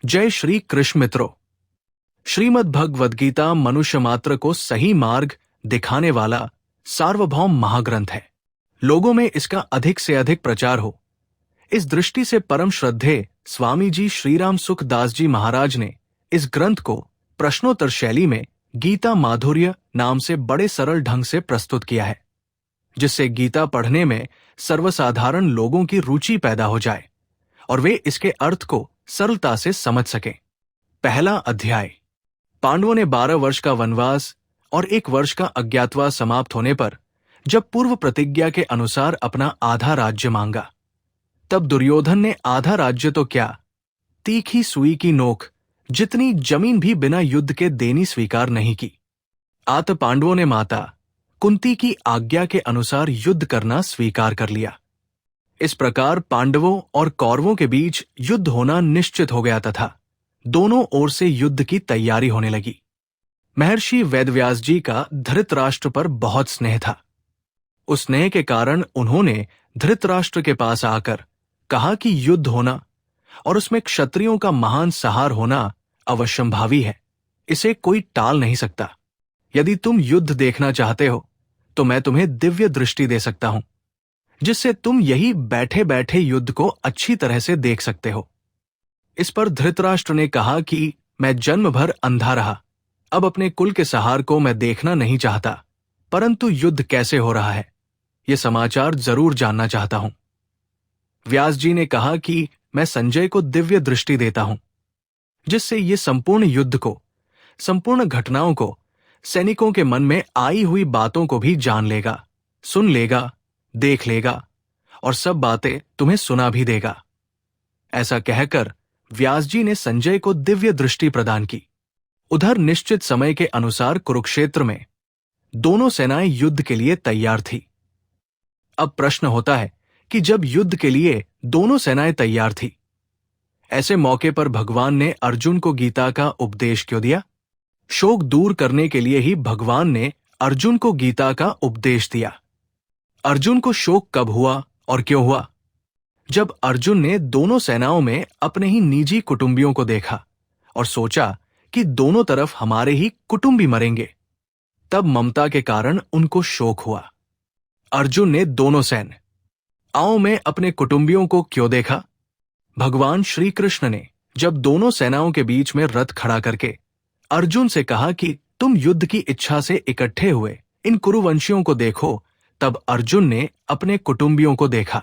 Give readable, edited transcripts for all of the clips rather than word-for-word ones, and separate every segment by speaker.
Speaker 1: जय श्री कृष्ण मित्रों। श्रीमद् भगवद गीता मनुष्य मात्र को सही मार्ग दिखाने वाला सार्वभौम महाग्रंथ है। लोगों में इसका अधिक से अधिक प्रचार हो, इस दृष्टि से परम श्रद्धेय स्वामी जी श्रीराम सुखदास जी महाराज ने इस ग्रंथ को प्रश्नोत्तर शैली में गीता माधुर्य नाम से बड़े सरल ढंग से प्रस्तुत किया है, जिससे गीता पढ़ने में सर्वसाधारण लोगों की रुचि पैदा हो जाए और वे इसके अर्थ को सरलता से समझ सकें। पहला अध्याय। पांडवों ने 12 वर्ष का वनवास और 1 वर्ष का अज्ञातवास समाप्त होने पर जब पूर्व प्रतिज्ञा के अनुसार अपना आधा राज्य मांगा, तब दुर्योधन ने आधा राज्य तो क्या, तीखी सुई की नोक जितनी जमीन भी बिना युद्ध के देनी स्वीकार नहीं की। आत पांडवों ने माता कुंती की आज्ञा के अनुसार युद्ध करना स्वीकार कर लिया। इस प्रकार पांडवों और कौरवों के बीच युद्ध होना निश्चित हो गया तथा दोनों ओर से युद्ध की तैयारी होने लगी। महर्षि वेदव्यास जी का धृतराष्ट्र पर बहुत स्नेह था। उस स्नेह के कारण उन्होंने धृतराष्ट्र के पास आकर कहा कि युद्ध होना और उसमें क्षत्रियों का महान सहार होना अवश्यंभावी है, इसे कोई टाल नहीं सकता। यदि तुम युद्ध देखना चाहते हो तो मैं तुम्हें दिव्य दृष्टि दे सकता हूं, जिससे तुम यही बैठे बैठे युद्ध को अच्छी तरह से देख सकते हो। इस पर धृतराष्ट्र ने कहा कि मैं जन्म भर अंधा रहा, अब अपने कुल के सहार को मैं देखना नहीं चाहता, परंतु युद्ध कैसे हो रहा है ये समाचार जरूर जानना चाहता हूं। व्यास जी ने कहा कि मैं संजय को दिव्य दृष्टि देता हूं, जिससे ये संपूर्ण युद्ध को, संपूर्ण घटनाओं को, सैनिकों के मन में आई हुई बातों को भी जान लेगा, सुन लेगा, देख लेगा और सब बातें तुम्हें सुना भी देगा। ऐसा कहकर व्यास जी ने संजय को दिव्य दृष्टि प्रदान की। उधर निश्चित समय के अनुसार कुरुक्षेत्र में दोनों सेनाएं युद्ध के लिए तैयार थी। अब प्रश्न होता है कि जब युद्ध के लिए दोनों सेनाएं तैयार थी, ऐसे मौके पर भगवान ने अर्जुन को गीता का उपदेश क्यों दिया? शोक दूर करने के लिए ही भगवान ने अर्जुन को गीता का उपदेश दिया। अर्जुन को शोक कब हुआ और क्यों हुआ? जब अर्जुन ने दोनों सेनाओं में अपने ही निजी कुटुंबियों को देखा और सोचा कि दोनों तरफ हमारे ही कुटुंबी मरेंगे, तब ममता के कारण उनको शोक हुआ। अर्जुन ने दोनों सेनाओं में अपने कुटुंबियों को क्यों देखा? भगवान श्री कृष्ण ने जब दोनों सेनाओं के बीच में रथ खड़ा करके अर्जुन से कहा कि तुम युद्ध की इच्छा से इकट्ठे हुए इन कुरुवंशियों को देखो, तब अर्जुन ने अपने कुटुंबियों को देखा।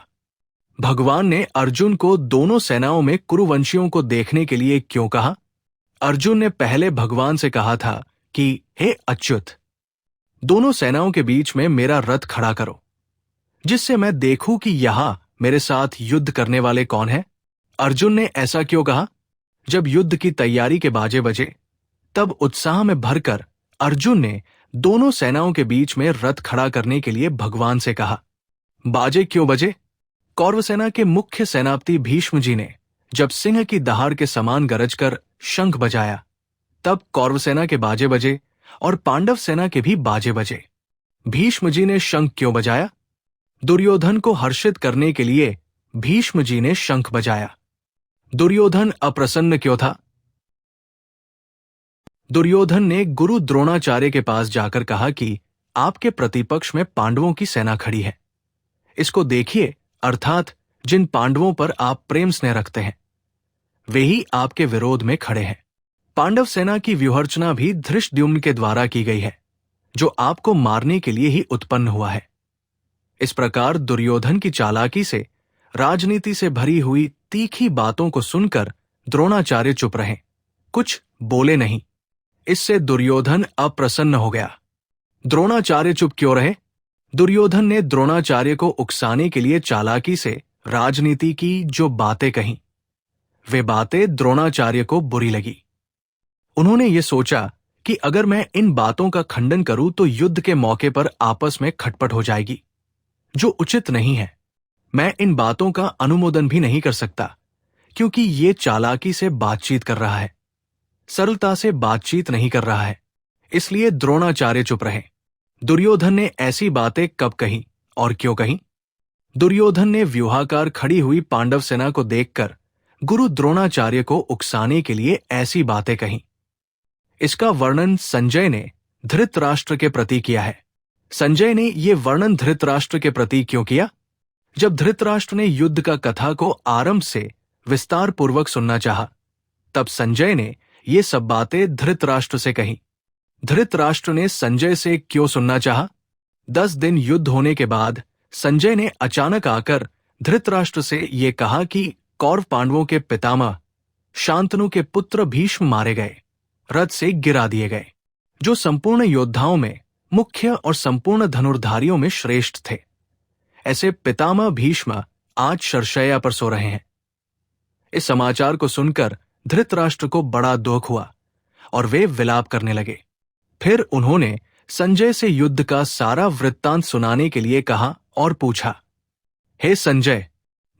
Speaker 1: भगवान ने अर्जुन को दोनों सेनाओं में कुरुवंशियों को देखने के लिए क्यों कहा? अर्जुन ने पहले भगवान से कहा था कि हे अच्युत, दोनों सेनाओं के बीच में मेरा रथ खड़ा करो, जिससे मैं देखूं कि यहां मेरे साथ युद्ध करने वाले कौन हैं। अर्जुन ने ऐसा क्यों कहा? जब युद्ध की तैयारी के बाजे बजे, तब उत्साह में भरकर अर्जुन ने दोनों सेनाओं के बीच में रथ खड़ा करने के लिए भगवान से कहा। बाजे क्यों बजे? कौरव सेना के मुख्य सेनापति भीष्म जी ने जब सिंह की दहाड़ के समान गरजकर शंख बजाया, तब कौरव सेना के बाजे बजे और पांडव सेना के भी बाजे बजे। भीष्म जी ने शंख क्यों बजाया? दुर्योधन को हर्षित करने के लिए भीष्म जी ने शंख बजाया। दुर्योधन अप्रसन्न क्यों था? दुर्योधन ने गुरु द्रोणाचार्य के पास जाकर कहा कि आपके प्रतिपक्ष में पांडवों की सेना खड़ी है, इसको देखिए, अर्थात जिन पांडवों पर आप प्रेम स्नेह रखते हैं वे ही आपके विरोध में खड़े हैं। पांडव सेना की व्यूहरचना भी धृष्टद्युम्न के द्वारा की गई है, जो आपको मारने के लिए ही उत्पन्न हुआ है। इस प्रकार दुर्योधन की चालाकी से, राजनीति से भरी हुई तीखी बातों को सुनकर द्रोणाचार्य चुप रहे, कुछ बोले नहीं। इससे दुर्योधन अप्रसन्न हो गया। द्रोणाचार्य चुप क्यों रहे? दुर्योधन ने द्रोणाचार्य को उकसाने के लिए चालाकी से राजनीति की जो बातें कहीं, वे बातें द्रोणाचार्य को बुरी लगी। उन्होंने ये सोचा कि अगर मैं इन बातों का खंडन करूं तो युद्ध के मौके पर आपस में खटपट हो जाएगी, जो उचित नहीं है। मैं इन बातों का अनुमोदन भी नहीं कर सकता, क्योंकि ये चालाकी से बातचीत कर रहा है, सरलता से बातचीत नहीं कर रहा है। इसलिए द्रोणाचार्य चुप रहे। दुर्योधन ने ऐसी बातें कब कही और क्यों कही? दुर्योधन ने व्यूहाकार खड़ी हुई पांडव सेना को देखकर गुरु द्रोणाचार्य को उकसाने के लिए ऐसी बातें कहीं। इसका वर्णन संजय ने धृतराष्ट्र के प्रति किया है। संजय ने ये वर्णन धृतराष्ट्र के प्रति क्यों किया? जब धृतराष्ट्र ने युद्ध का कथा को आरंभ से विस्तार पूर्वक सुनना चाहा, तब संजय ने ये सब बातें धृतराष्ट्र से कही। धृतराष्ट्र ने संजय से क्यों सुनना चाहा? 10 दिन युद्ध होने के बाद संजय ने अचानक आकर धृतराष्ट्र से ये कहा कि कौरव पांडवों के पितामह शांतनु के पुत्र भीष्म मारे गए, रथ से गिरा दिए गए, जो संपूर्ण योद्धाओं में मुख्य और संपूर्ण धनुर्धारियों में श्रेष्ठ थे। ऐसे पितामह भीष्म आज शरशय्या पर सो रहे हैं। इस समाचार को सुनकर धृतराष्ट्र को बड़ा दुख हुआ और वे विलाप करने लगे। फिर उन्होंने संजय से युद्ध का सारा वृत्तांत सुनाने के लिए कहा और पूछा, हे संजय,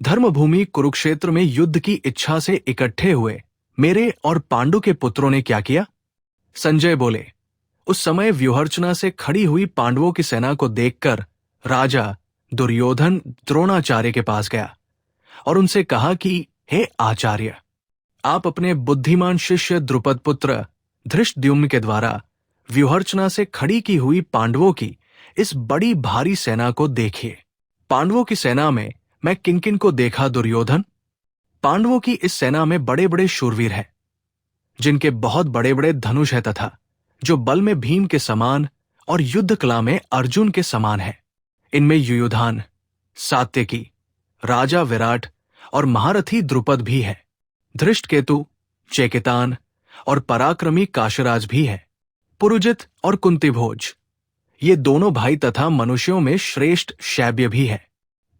Speaker 1: धर्मभूमि कुरुक्षेत्र में युद्ध की इच्छा से इकट्ठे हुए मेरे और पांडु के पुत्रों ने क्या किया? संजय बोले, उस समय व्यूहर्चना से खड़ी हुई पांडवों की सेना को देखकर राजा दुर्योधन द्रोणाचार्य के पास गया और उनसे कहा कि हे आचार्य, आप अपने बुद्धिमान शिष्य द्रुपद पुत्र धृष्टद्युम्न के द्वारा व्यूहर्चना से खड़ी की हुई पांडवों की इस बड़ी भारी सेना को देखिए। पांडवों की सेना में मैं किन किन को देखा दुर्योधन? पांडवों की इस सेना में बड़े बड़े शूरवीर हैं, जिनके बहुत बड़े बड़े धनुष है तथा जो बल में भीम के समान और युद्ध कला में अर्जुन के समान है। इनमें युयुधान, सात्यकी, राजा विराट और महारथी द्रुपद भी है। धृष्टकेतु, चेकितान और पराक्रमी काशराज भी है। पुरुजित और कुंतीभोज, ये दोनों भाई तथा मनुष्यों में श्रेष्ठ शैब्य भी है।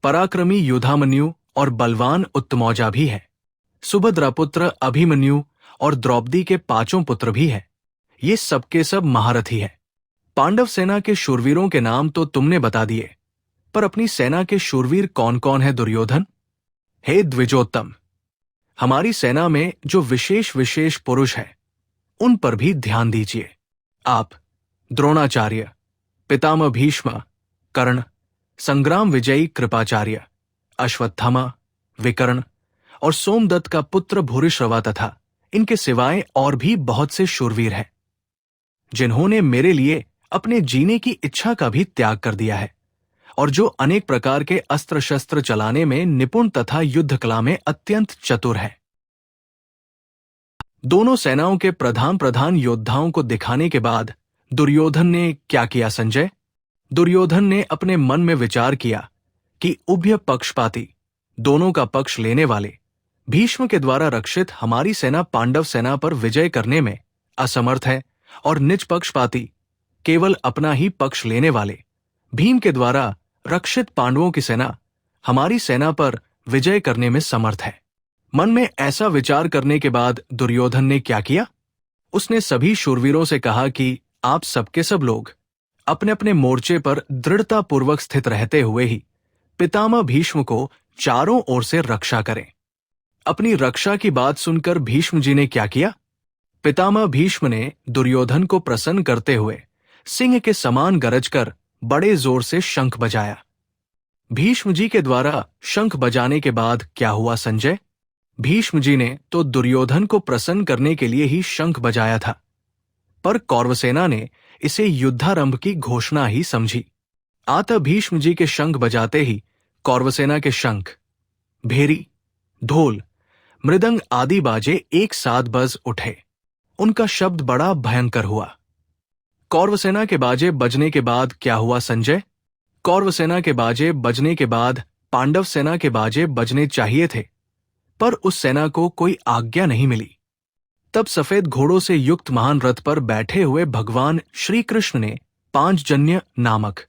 Speaker 1: पराक्रमी युधामन्यु और बलवान उत्तमौजा भी है। सुभद्रा पुत्र अभिमन्यु और द्रौपदी के 5 पुत्र भी है। ये सबके सब महारथी है। पांडव सेना के शूरवीरों के नाम तो तुमने बता दिए, पर अपनी सेना के शूरवीर कौन कौन है दुर्योधन? हे द्विजोत्तम, हमारी सेना में जो विशेष विशेष पुरुष है, उन पर भी ध्यान दीजिए। आप द्रोणाचार्य, पितामह भीष्म, कर्ण, संग्राम विजयी कृपाचार्य, अश्वत्थामा, विकर्ण और सोमदत्त का पुत्र भूरिश्रवा तथा इनके सिवाय और भी बहुत से शूरवीर हैं, जिन्होंने मेरे लिए अपने जीने की इच्छा का भी त्याग कर दिया है और जो अनेक प्रकार के अस्त्र शस्त्र चलाने में निपुण तथा युद्ध कला में अत्यंत चतुर है। दोनों सेनाओं के प्रधान प्रधान योद्धाओं को दिखाने के बाद दुर्योधन ने क्या किया संजय? दुर्योधन ने अपने मन में विचार किया कि उभय पक्षपाती, दोनों का पक्ष लेने वाले भीष्म के द्वारा रक्षित हमारी सेना पांडव सेना पर विजय करने में असमर्थ है और निज पक्षपाती, केवल अपना ही पक्ष लेने वाले भीम के द्वारा रक्षित पांडवों की सेना हमारी सेना पर विजय करने में समर्थ है। मन में ऐसा विचार करने के बाद दुर्योधन ने क्या किया? उसने सभी शूरवीरों से कहा कि आप सबके सब लोग अपने अपने मोर्चे पर दृढ़तापूर्वक स्थित रहते हुए ही पितामह भीष्म को चारों ओर से रक्षा करें। अपनी रक्षा की बात सुनकर भीष्म जी ने क्या किया? पितामह भीष्म ने दुर्योधन को प्रसन्न करते हुए सिंह के समान गरजकर बड़े जोर से शंख बजाया। भीष्म जी के द्वारा शंख बजाने के बाद क्या हुआ संजय? भीष्म जी ने तो दुर्योधन को प्रसन्न करने के लिए ही शंख बजाया था, पर कौरवसेना ने इसे युद्धारंभ की घोषणा ही समझी। अतः भीष्म जी के शंख बजाते ही कौरवसेना के शंख, भेरी, ढोल, मृदंग आदि बाजे एक साथ बज उठे। उनका शब्द बड़ा भयंकर हुआ। कौरवसेना के बाजे बजने के बाद क्या हुआ संजय? कौरवसेना के बाजे बजने के बाद पांडव सेना के बाजे बजने चाहिए थे, पर उस सेना को कोई आज्ञा नहीं मिली। तब सफेद घोड़ों से युक्त महान रथ पर बैठे हुए भगवान श्री कृष्ण ने पांचजन्य नामक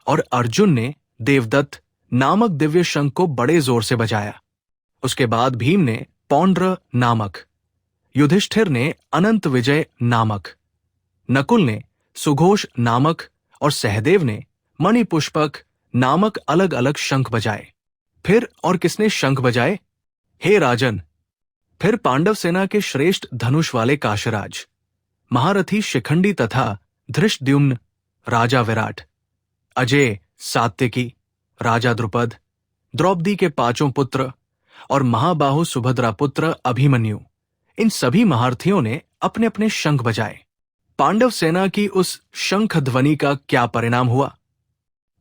Speaker 1: और अर्जुन ने देवदत्त नामक दिव्य शंख को बड़े जोर से बजाया। उसके बाद भीम ने पौंड्र नामक, युधिष्ठिर ने अनंत विजय नामक, नकुल ने सुघोष नामक और सहदेव ने मणिपुष्पक नामक अलग अलग शंख बजाए। फिर और किसने शंख बजाए? हे राजन, फिर पांडव सेना के श्रेष्ठ धनुष वाले काशराज, महारथी शिखंडी तथा धृष्टद्युम्न, राजा विराट, अजय, सात्यकी, राजा द्रुपद, द्रौपदी के 5 पुत्र और महाबाहु सुभद्रा पुत्र अभिमन्यु, इन सभी महारथियों ने अपने अपने शंख बजाए। पांडव सेना की उस शंख ध्वनि का क्या परिणाम हुआ?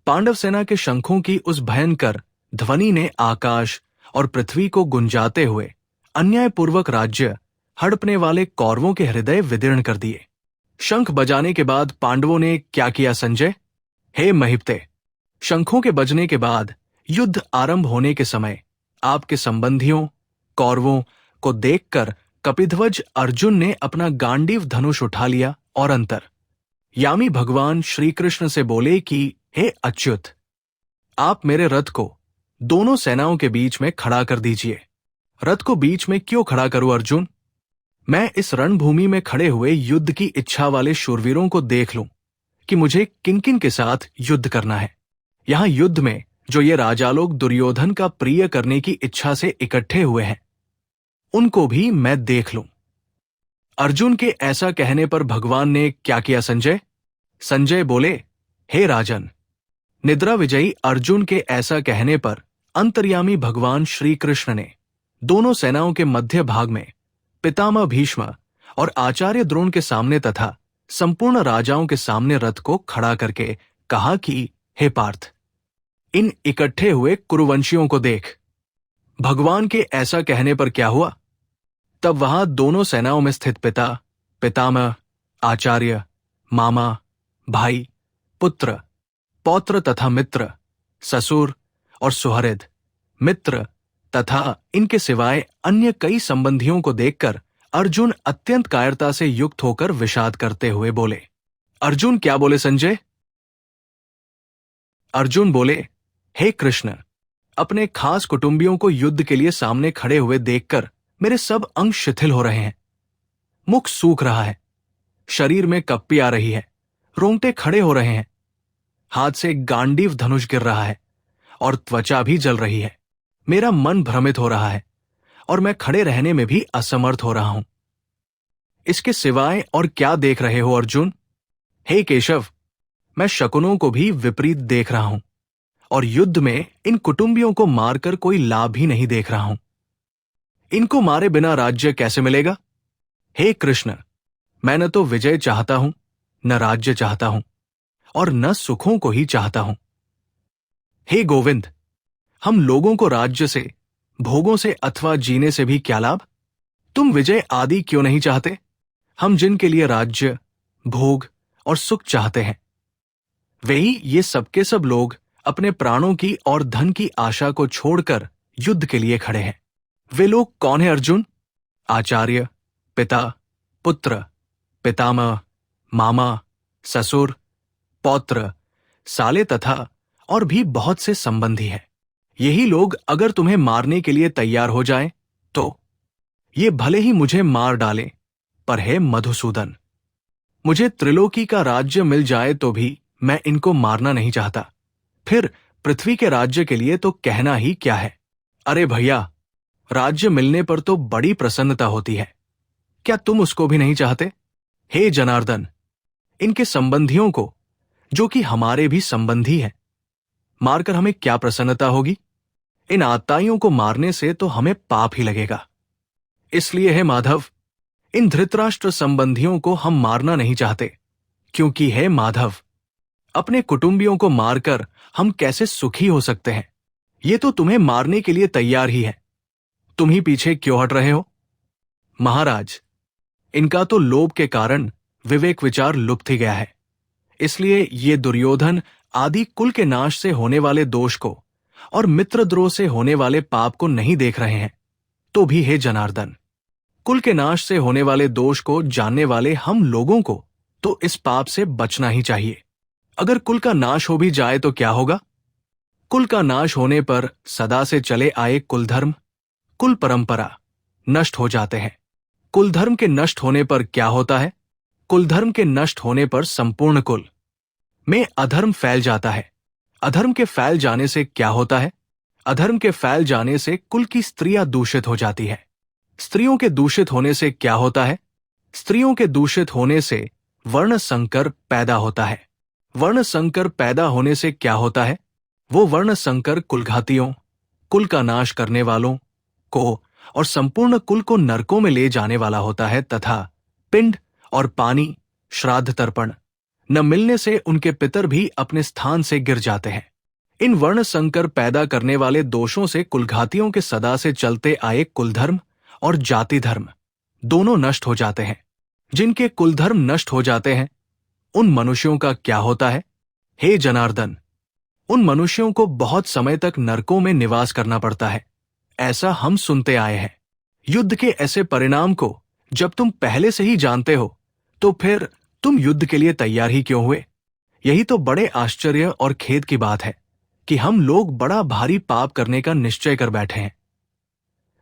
Speaker 1: पांडव सेना के शंखों की उस भयंकर ध्वनि ने आकाश और पृथ्वी को गुंजाते हुए अन्यायपूर्वक राज्य हड़पने वाले कौरवों के हृदय विदीर्ण कर दिए। शंख बजाने के बाद पांडवों ने क्या किया संजय? हे महिप्ते, शंखों के बजने के बाद युद्ध आरंभ होने के समय आपके संबंधियों कौरवों को देखकर कपिध्वज अर्जुन ने अपना गांडीव धनुष उठा लिया और यामी भगवान श्री कृष्ण से बोले कि हे अच्युत, आप मेरे रथ को दोनों सेनाओं के बीच में खड़ा कर दीजिए। रथ को बीच में क्यों खड़ा करूं अर्जुन? मैं इस रणभूमि में खड़े हुए युद्ध की इच्छा वाले शूरवीरों को देख लूं कि मुझे किन किन के साथ युद्ध करना है। यहां युद्ध में जो ये राजा लोग दुर्योधन का प्रिय करने की इच्छा से इकट्ठे हुए हैं, उनको भी मैं देख लूं। अर्जुन के ऐसा कहने पर भगवान ने क्या किया संजय? संजय बोले, हे राजन, निद्रा विजयी अर्जुन के ऐसा कहने पर अंतर्यामी भगवान श्री कृष्ण ने दोनों सेनाओं के मध्य भाग में पितामह भीष्म और आचार्य द्रोण के सामने तथा संपूर्ण राजाओं के सामने रथ को खड़ा करके कहा कि हे पार्थ, इन इकट्ठे हुए कुरुवंशियों को देख। भगवान के ऐसा कहने पर क्या हुआ? तब वहां दोनों सेनाओं में स्थित पिता, पितामह, आचार्य, मामा, भाई, पुत्र, पौत्र तथा मित्र, ससुर और सुहृद, मित्र तथा इनके सिवाय अन्य कई संबंधियों को देखकर अर्जुन अत्यंत कायरता से युक्त होकर विषाद करते हुए बोले। अर्जुन क्या बोले संजय? अर्जुन बोले, हे कृष्ण, अपने खास कुटुंबियों को युद्ध के लिए सामने खड़े हुए देखकर मेरे सब अंग शिथिल हो रहे हैं। मुख सूख रहा है, शरीर में कप्पी आ रही है, रोंगटे खड़े हो रहे हैं, हाथ से गांडीव धनुष गिर रहा है और त्वचा भी जल रही है। मेरा मन भ्रमित हो रहा है और मैं खड़े रहने में भी असमर्थ हो रहा हूं। इसके सिवाय और क्या देख रहे हो अर्जुन? हे केशव, मैं शकुनों को भी विपरीत देख रहा हूं और युद्ध में इन कुटुंबियों को मारकर कोई लाभ भी नहीं देख रहा हूं। इनको मारे बिना राज्य कैसे मिलेगा? हे कृष्ण, मैं न तो विजय चाहता हूं, न राज्य चाहता हूं और न सुखों को ही चाहता हूं। हे गोविंद, हम लोगों को राज्य से, भोगों से अथवा जीने से भी क्या लाभ? तुम विजय आदि क्यों नहीं चाहते? हम जिनके लिए राज्य, भोग और सुख चाहते हैं, वही ये सबके सब लोग अपने प्राणों की और धन की आशा को छोड़कर युद्ध के लिए खड़े हैं। वे लोग कौन है अर्जुन? आचार्य, पिता, पुत्र, पितामह, मामा, ससुर, पौत्र, साले तथा और भी बहुत से संबंधी हैं। यही लोग अगर तुम्हें मारने के लिए तैयार हो जाएं, तो ये भले ही मुझे मार डालें, पर हे मधुसूदन, मुझे त्रिलोकी का राज्य मिल जाए तो भी मैं इनको मारना नहीं चाहता। फिर पृथ्वी के राज्य के लिए तो कहना ही क्या है। अरे भैया, राज्य मिलने पर तो बड़ी प्रसन्नता होती है, क्या तुम उसको भी नहीं चाहते? हे जनार्दन, इनके संबंधियों को, जो कि हमारे भी संबंधी हैं, मारकर हमें क्या प्रसन्नता होगी? इन आताइयों को मारने से तो हमें पाप ही लगेगा। इसलिए हे माधव, इन धृतराष्ट्र संबंधियों को हम मारना नहीं चाहते, क्योंकि हे माधव, अपने कुटुंबियों को मारकर हम कैसे सुखी हो सकते हैं? ये तो तुम्हें मारने के लिए तैयार ही है, तुम ही पीछे क्यों हट रहे हो? महाराज, इनका तो लोभ के कारण विवेक विचार लुप्त ही गया है, इसलिए ये दुर्योधन आदि कुल के नाश से होने वाले दोष को और मित्रद्रोह से होने वाले पाप को नहीं देख रहे हैं। तो भी हे जनार्दन, कुल के नाश से होने वाले दोष को जानने वाले हम लोगों को तो इस पाप से बचना ही चाहिए। अगर कुल का नाश हो भी जाए तो क्या होगा? कुल का नाश होने पर सदा से चले आए कुल धर्म, कुल परंपरा नष्ट हो जाते हैं। कुल धर्म के नष्ट होने पर क्या होता है? कुल धर्म के नष्ट होने पर संपूर्ण कुल में अधर्म फैल जाता है। अधर्म के फैल जाने से क्या होता है? अधर्म के फैल जाने से कुल की स्त्रियां दूषित हो जाती है। स्त्रियों के दूषित होने से क्या होता है? स्त्रियों के दूषित होने से वर्ण संकर पैदा होता है। वर्ण संकर पैदा होने से क्या होता है? वो वर्ण संकर कुलघातियों, कुल का नाश करने वालों को और संपूर्ण कुल को नरकों में ले जाने वाला होता है, तथा पिंड और पानी, श्राद्ध तर्पण न मिलने से उनके पितर भी अपने स्थान से गिर जाते हैं। इन वर्ण संकर पैदा करने वाले दोषों से कुलघातियों के सदा से चलते आए कुलधर्म और जाति धर्म दोनों नष्ट हो जाते हैं। जिनके कुलधर्म नष्ट हो जाते हैं, उन मनुष्यों का क्या होता है? हे जनार्दन, उन मनुष्यों को बहुत समय तक नरकों में निवास करना पड़ता है, ऐसा हम सुनते आए हैं। युद्ध के ऐसे परिणाम को जब तुम पहले से ही जानते हो, तो फिर तुम युद्ध के लिए तैयार ही क्यों हुए? यही तो बड़े आश्चर्य और खेद की बात है कि हम लोग बड़ा भारी पाप करने का निश्चय कर बैठे हैं,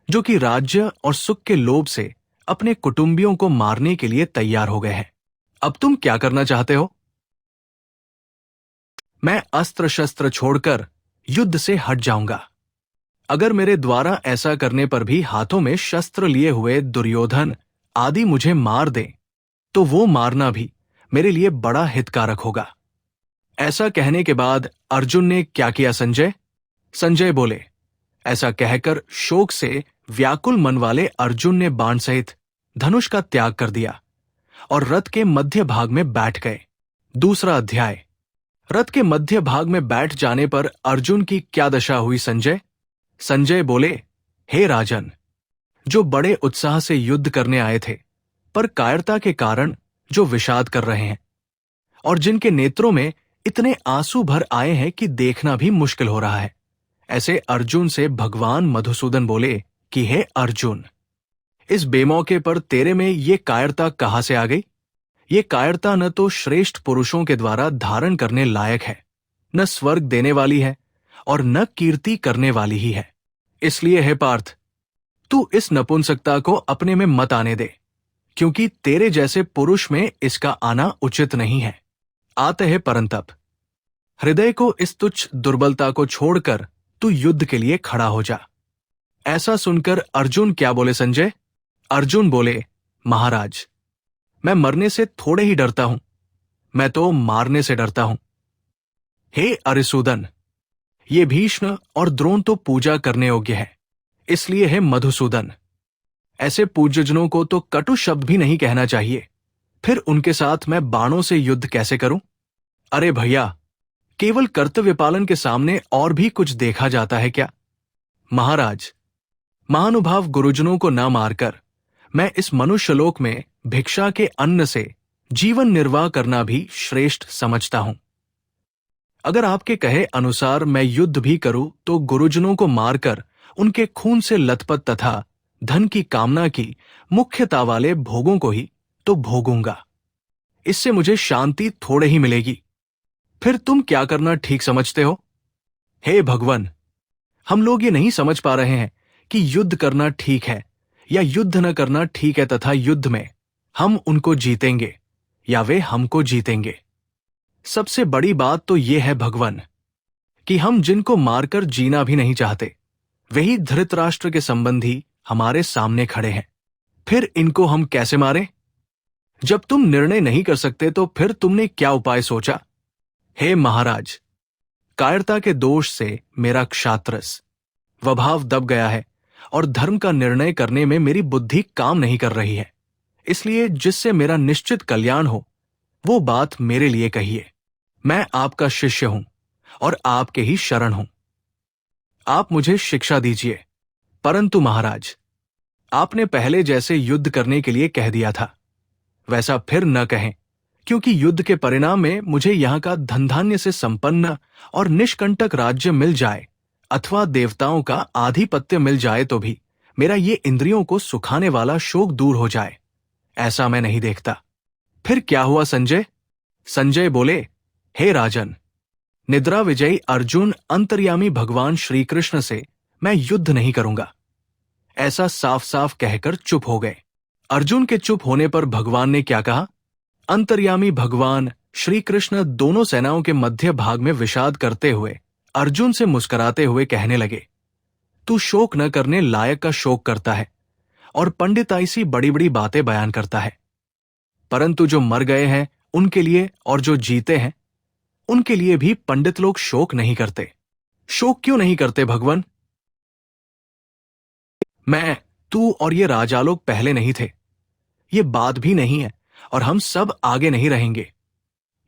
Speaker 1: जो कि राज्य और सुख के लोभ से अपने कुटुंबियों को मारने के लिए तैयार हो गए हैं। अब तुम क्या करना चाहते हो? मैं अस्त्र शस्त्र छोड़कर युद्ध से हट जाऊंगा। अगर मेरे द्वारा ऐसा करने पर भी हाथों में शस्त्र लिए हुए दुर्योधन आदि मुझे मार दें, तो वो मारना भी मेरे लिए बड़ा हितकारक होगा। ऐसा कहने के बाद अर्जुन ने क्या किया संजय? संजय बोले, ऐसा कहकर शोक से व्याकुल मन वाले अर्जुन ने बाण सहित धनुष का त्याग कर दिया और रथ के मध्य भाग में बैठ गए। दूसरा अध्याय। रथ के मध्य भाग में बैठ जाने पर अर्जुन की क्या दशा हुई संजय? संजय बोले, हे राजन, जो बड़े उत्साह से युद्ध करने आए थे, पर कायरता के कारण जो विषाद कर रहे हैं और जिनके नेत्रों में इतने आंसू भर आए हैं कि देखना भी मुश्किल हो रहा है, ऐसे अर्जुन से भगवान मधुसूदन बोले कि हे अर्जुन, इस बेमौके पर तेरे में ये कायरता कहां से आ गई? ये कायरता न तो श्रेष्ठ पुरुषों के द्वारा धारण करने लायक है, न स्वर्ग देने वाली है और न कीर्ति करने वाली ही है। इसलिए हे पार्थ, तू इस नपुंसकता को अपने में मत आने दे, क्योंकि तेरे जैसे पुरुष में इसका आना उचित नहीं है। आते है परंतप, हृदय को इस तुच्छ दुर्बलता को छोड़कर तू युद्ध के लिए खड़ा हो जा। ऐसा सुनकर अर्जुन क्या बोले संजय? अर्जुन बोले, महाराज, मैं मरने से थोड़े ही डरता हूं, मैं तो मारने से डरता हूं। हे अरिसूदन, ये भीष्म और द्रोण तो पूजा करने योग्य है, इसलिए है मधुसूदन, ऐसे पूज्यजनों को तो कटु शब्द भी नहीं कहना चाहिए, फिर उनके साथ मैं बाणों से युद्ध कैसे करूं? अरे भैया, केवल कर्तव्य पालन के सामने और भी कुछ देखा जाता है क्या? महाराज, महानुभाव गुरुजनों को न मारकर मैं इस मनुष्यलोक में भिक्षा के अन्न से जीवन निर्वाह करना भी श्रेष्ठ समझता हूं। अगर आपके कहे अनुसार मैं युद्ध भी करूं तो गुरुजनों को मारकर उनके खून से लथपथ तथा धन की कामना की मुख्यता वाले भोगों को ही तो भोगूंगा। इससे मुझे शांति थोड़े ही मिलेगी। फिर तुम क्या करना ठीक समझते हो? हे भगवान, हम लोग ये नहीं समझ पा रहे हैं कि युद्ध करना ठीक है या युद्ध न करना ठीक है, तथा युद्ध में हम उनको जीतेंगे या वे हमको जीतेंगे। सबसे बड़ी बात तो ये है भगवान कि हम जिनको मारकर जीना भी नहीं चाहते, वही धृतराष्ट्र के संबंधी हमारे सामने खड़े हैं। फिर इनको हम कैसे मारें? जब तुम निर्णय नहीं कर सकते तो फिर तुमने क्या उपाय सोचा? हे महाराज, कायरता के दोष से मेरा क्षात्रस स्वभाव दब गया है और धर्म का निर्णय करने में मेरी बुद्धि काम नहीं कर रही है। इसलिए जिससे मेरा निश्चित कल्याण हो, वो बात मेरे लिए कहिए। मैं आपका शिष्य हूं और आपके ही शरण हूं। आप मुझे शिक्षा दीजिए। परंतु महाराज, आपने पहले जैसे युद्ध करने के लिए कह दिया था, वैसा फिर न कहें, क्योंकि युद्ध के परिणाम में मुझे यहां का धन धान्य से संपन्न और निष्कंटक राज्य मिल जाए अथवा देवताओं का आधिपत्य मिल जाए तो भी मेरा ये इंद्रियों को सुखाने वाला शोक दूर हो जाए, ऐसा मैं नहीं देखता। फिर क्या हुआ संजय? संजय बोले, हे राजन, निद्रा विजयी अर्जुन अंतर्यामी भगवान श्री कृष्ण से मैं युद्ध नहीं करूंगा, ऐसा साफ साफ कहकर चुप हो गए। अर्जुन के चुप होने पर भगवान ने क्या कहा? अंतर्यामी भगवान श्री कृष्ण दोनों सेनाओं के मध्य भाग में विषाद करते हुए अर्जुन से मुस्कुराते हुए कहने लगे, तू शोक न करने लायक का शोक करता है और पंडिताई सी बड़ी बड़ी बातें बयान करता है, परंतु जो मर गए हैं उनके लिए और जो जीते हैं उनके लिए भी पंडित लोग शोक नहीं करते। शोक क्यों नहीं करते भगवान? मैं, तू और ये राजालोक पहले नहीं थे। ये बात भी नहीं है और हम सब आगे नहीं रहेंगे।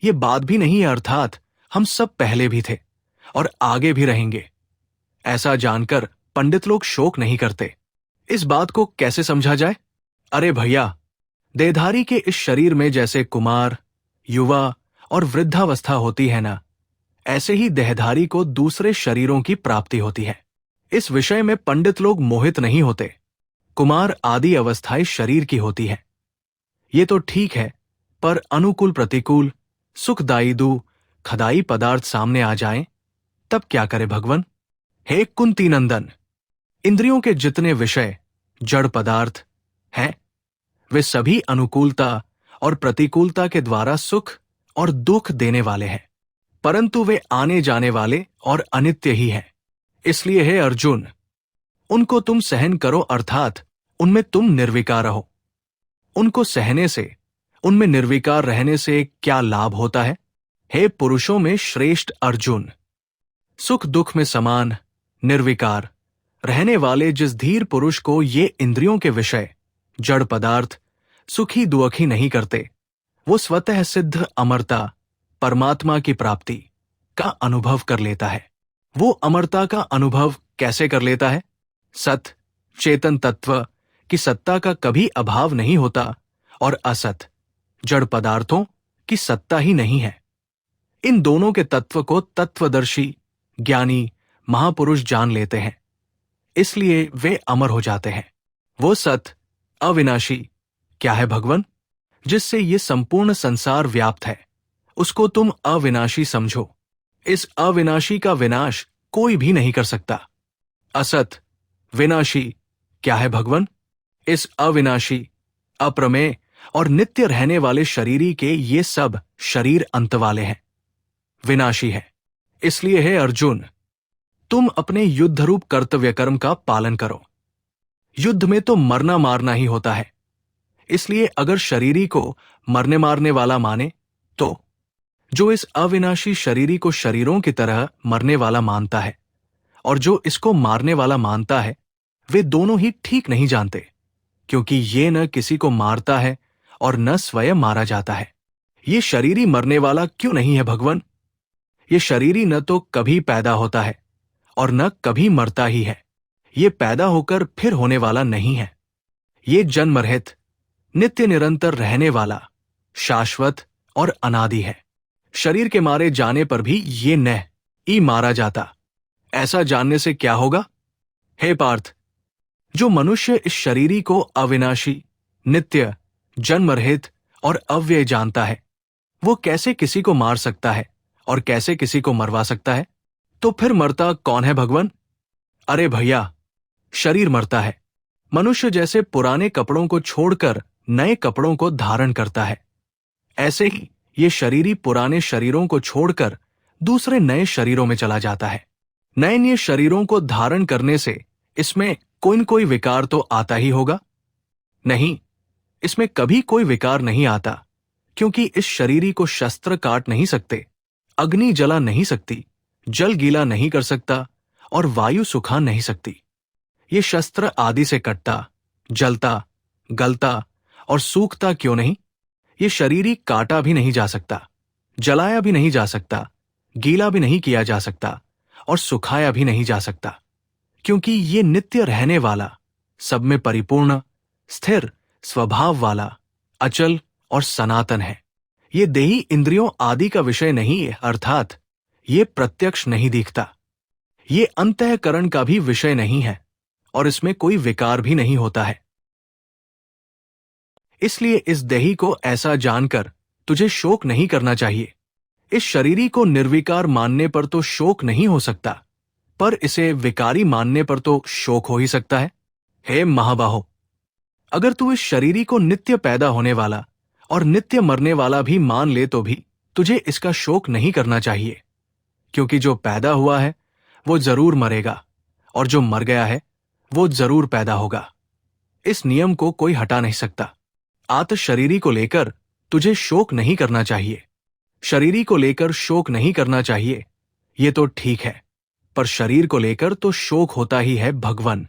Speaker 1: ये बात भी नहीं है अर्थात हम सब पहले भी थे और आगे भी रहेंगे। ऐसा जानकर पंडित लोग शोक नहीं करते। इस बात को कैसे समझा जाए? अरे भैया, देहधारी के इस शरीर में जैसे कुमार, युवा और वृद्धावस्था होती है ना, ऐसे ही देहधारी को दूसरे शरीरों की प्राप्ति होती है। इस विषय में पंडित लोग मोहित नहीं होते। कुमार आदि अवस्थाएं शरीर की होती है। ये तो ठीक है, पर अनुकूल प्रतिकूल, सुखदायी दुखदायी पदार्थ सामने आ जाएं, तब क्या करे भगवान? हे कुंती नंदन, इंद्रियों के जितने विषय जड़ पदार्थ हैं, वे सभी अनुकूलता और प्रतिकूलता के द्वारा सुख और दुख देने वाले हैं, परंतु वे आने जाने वाले और अनित्य ही हैं। इसलिए हे अर्जुन, उनको तुम सहन करो अर्थात उनमें तुम निर्विकार रहो। उनको सहने से, उनमें निर्विकार रहने से क्या लाभ होता है? हे पुरुषों में श्रेष्ठ अर्जुन, सुख दुख में समान निर्विकार रहने वाले जिस धीर पुरुष को ये इंद्रियों के विषय जड़ पदार्थ सुखी दुखी नहीं करते, वो स्वतः सिद्ध अमरता परमात्मा की प्राप्ति का अनुभव कर लेता है। वो अमरता का अनुभव कैसे कर लेता है? सत चेतन तत्व की सत्ता का कभी अभाव नहीं होता और असत जड़ पदार्थों की सत्ता ही नहीं है। इन दोनों के तत्व को तत्वदर्शी ज्ञानी महापुरुष जान लेते हैं, इसलिए वे अमर हो जाते हैं। वो सत अविनाशी क्या है भगवान? जिससे ये संपूर्ण संसार व्याप्त है, उसको तुम अविनाशी समझो। इस अविनाशी का विनाश कोई भी नहीं कर सकता। असत विनाशी क्या है भगवान? इस अविनाशी अप्रमेय और नित्य रहने वाले शरीरी के ये सब शरीर अंत वाले हैं, विनाशी है। इसलिए हे अर्जुन, तुम अपने युद्ध रूप कर्तव्य कर्म का पालन करो। युद्ध में तो मरना मारना ही होता है, इसलिए अगर शरीरी को मरने मारने वाला माने, तो जो इस अविनाशी शरीरी को शरीरों की तरह मरने वाला मानता है और जो इसको मारने वाला मानता है, वे दोनों ही ठीक नहीं जानते, क्योंकि ये न किसी को मारता है और न स्वयं मारा जाता है। ये शरीरी मरने वाला क्यों नहीं है भगवान? ये शरीरी न तो कभी पैदा होता है और न कभी मरता ही है। ये पैदा होकर फिर होने वाला नहीं है। ये जन्म रहित नित्य निरंतर रहने वाला शाश्वत और अनादि है। शरीर के मारे जाने पर भी ये न ई मारा जाता। ऐसा जानने से क्या होगा? हे पार्थ, जो मनुष्य इस शरीरी को अविनाशी नित्य जन्म रहित और अव्यय जानता है, वो कैसे किसी को मार सकता है और कैसे किसी को मरवा सकता है? तो फिर मरता कौन है भगवान? अरे भैया, शरीर मरता है। मनुष्य जैसे पुराने कपड़ों को छोड़कर नए कपड़ों को धारण करता है, ऐसे ही ये शरीरी पुराने शरीरों को छोड़कर दूसरे नए शरीरों में चला जाता है। नए नए शरीरों को धारण करने से इसमें कोई न कोई विकार तो आता ही होगा। नहीं, इसमें कभी कोई विकार नहीं आता, क्योंकि इस शरीरी को शस्त्र काट नहीं सकते, अग्नि जला नहीं सकती, जल गीला नहीं कर सकता और वायु सुखा नहीं सकती। ये शस्त्र आदि से कटता, जलता, गलता और सूखता क्यों नहीं? ये शरीरी काटा भी नहीं जा सकता, जलाया भी नहीं जा सकता, गीला भी नहीं किया जा सकता और सुखाया भी नहीं जा सकता, क्योंकि ये नित्य रहने वाला, सब में परिपूर्ण, स्थिर स्वभाव वाला, अचल और सनातन है। ये देही इंद्रियों आदि का विषय नहीं है, अर्थात ये प्रत्यक्ष नहीं दिखता। ये अंतःकरण का भी विषय नहीं है और इसमें कोई विकार भी नहीं होता है। इसलिए इस देही को ऐसा जानकर तुझे शोक नहीं करना चाहिए। इस शरीरी को निर्विकार मानने पर तो शोक नहीं हो सकता, पर इसे विकारी मानने पर तो शोक हो ही सकता है। हे महाबाहो, अगर तू इस शरीरी को नित्य पैदा होने वाला और नित्य मरने वाला भी मान ले तो भी तुझे इसका शोक नहीं करना चाहिए, क्योंकि जो पैदा हुआ है वो जरूर मरेगा और जो मर गया है वो जरूर पैदा होगा। इस नियम को कोई हटा नहीं सकता। आत शरीरी को लेकर तुझे शोक नहीं करना चाहिए। शरीरी को लेकर शोक नहीं करना चाहिए, ये तो ठीक है, पर शरीर को लेकर तो शोक होता ही है भगवान।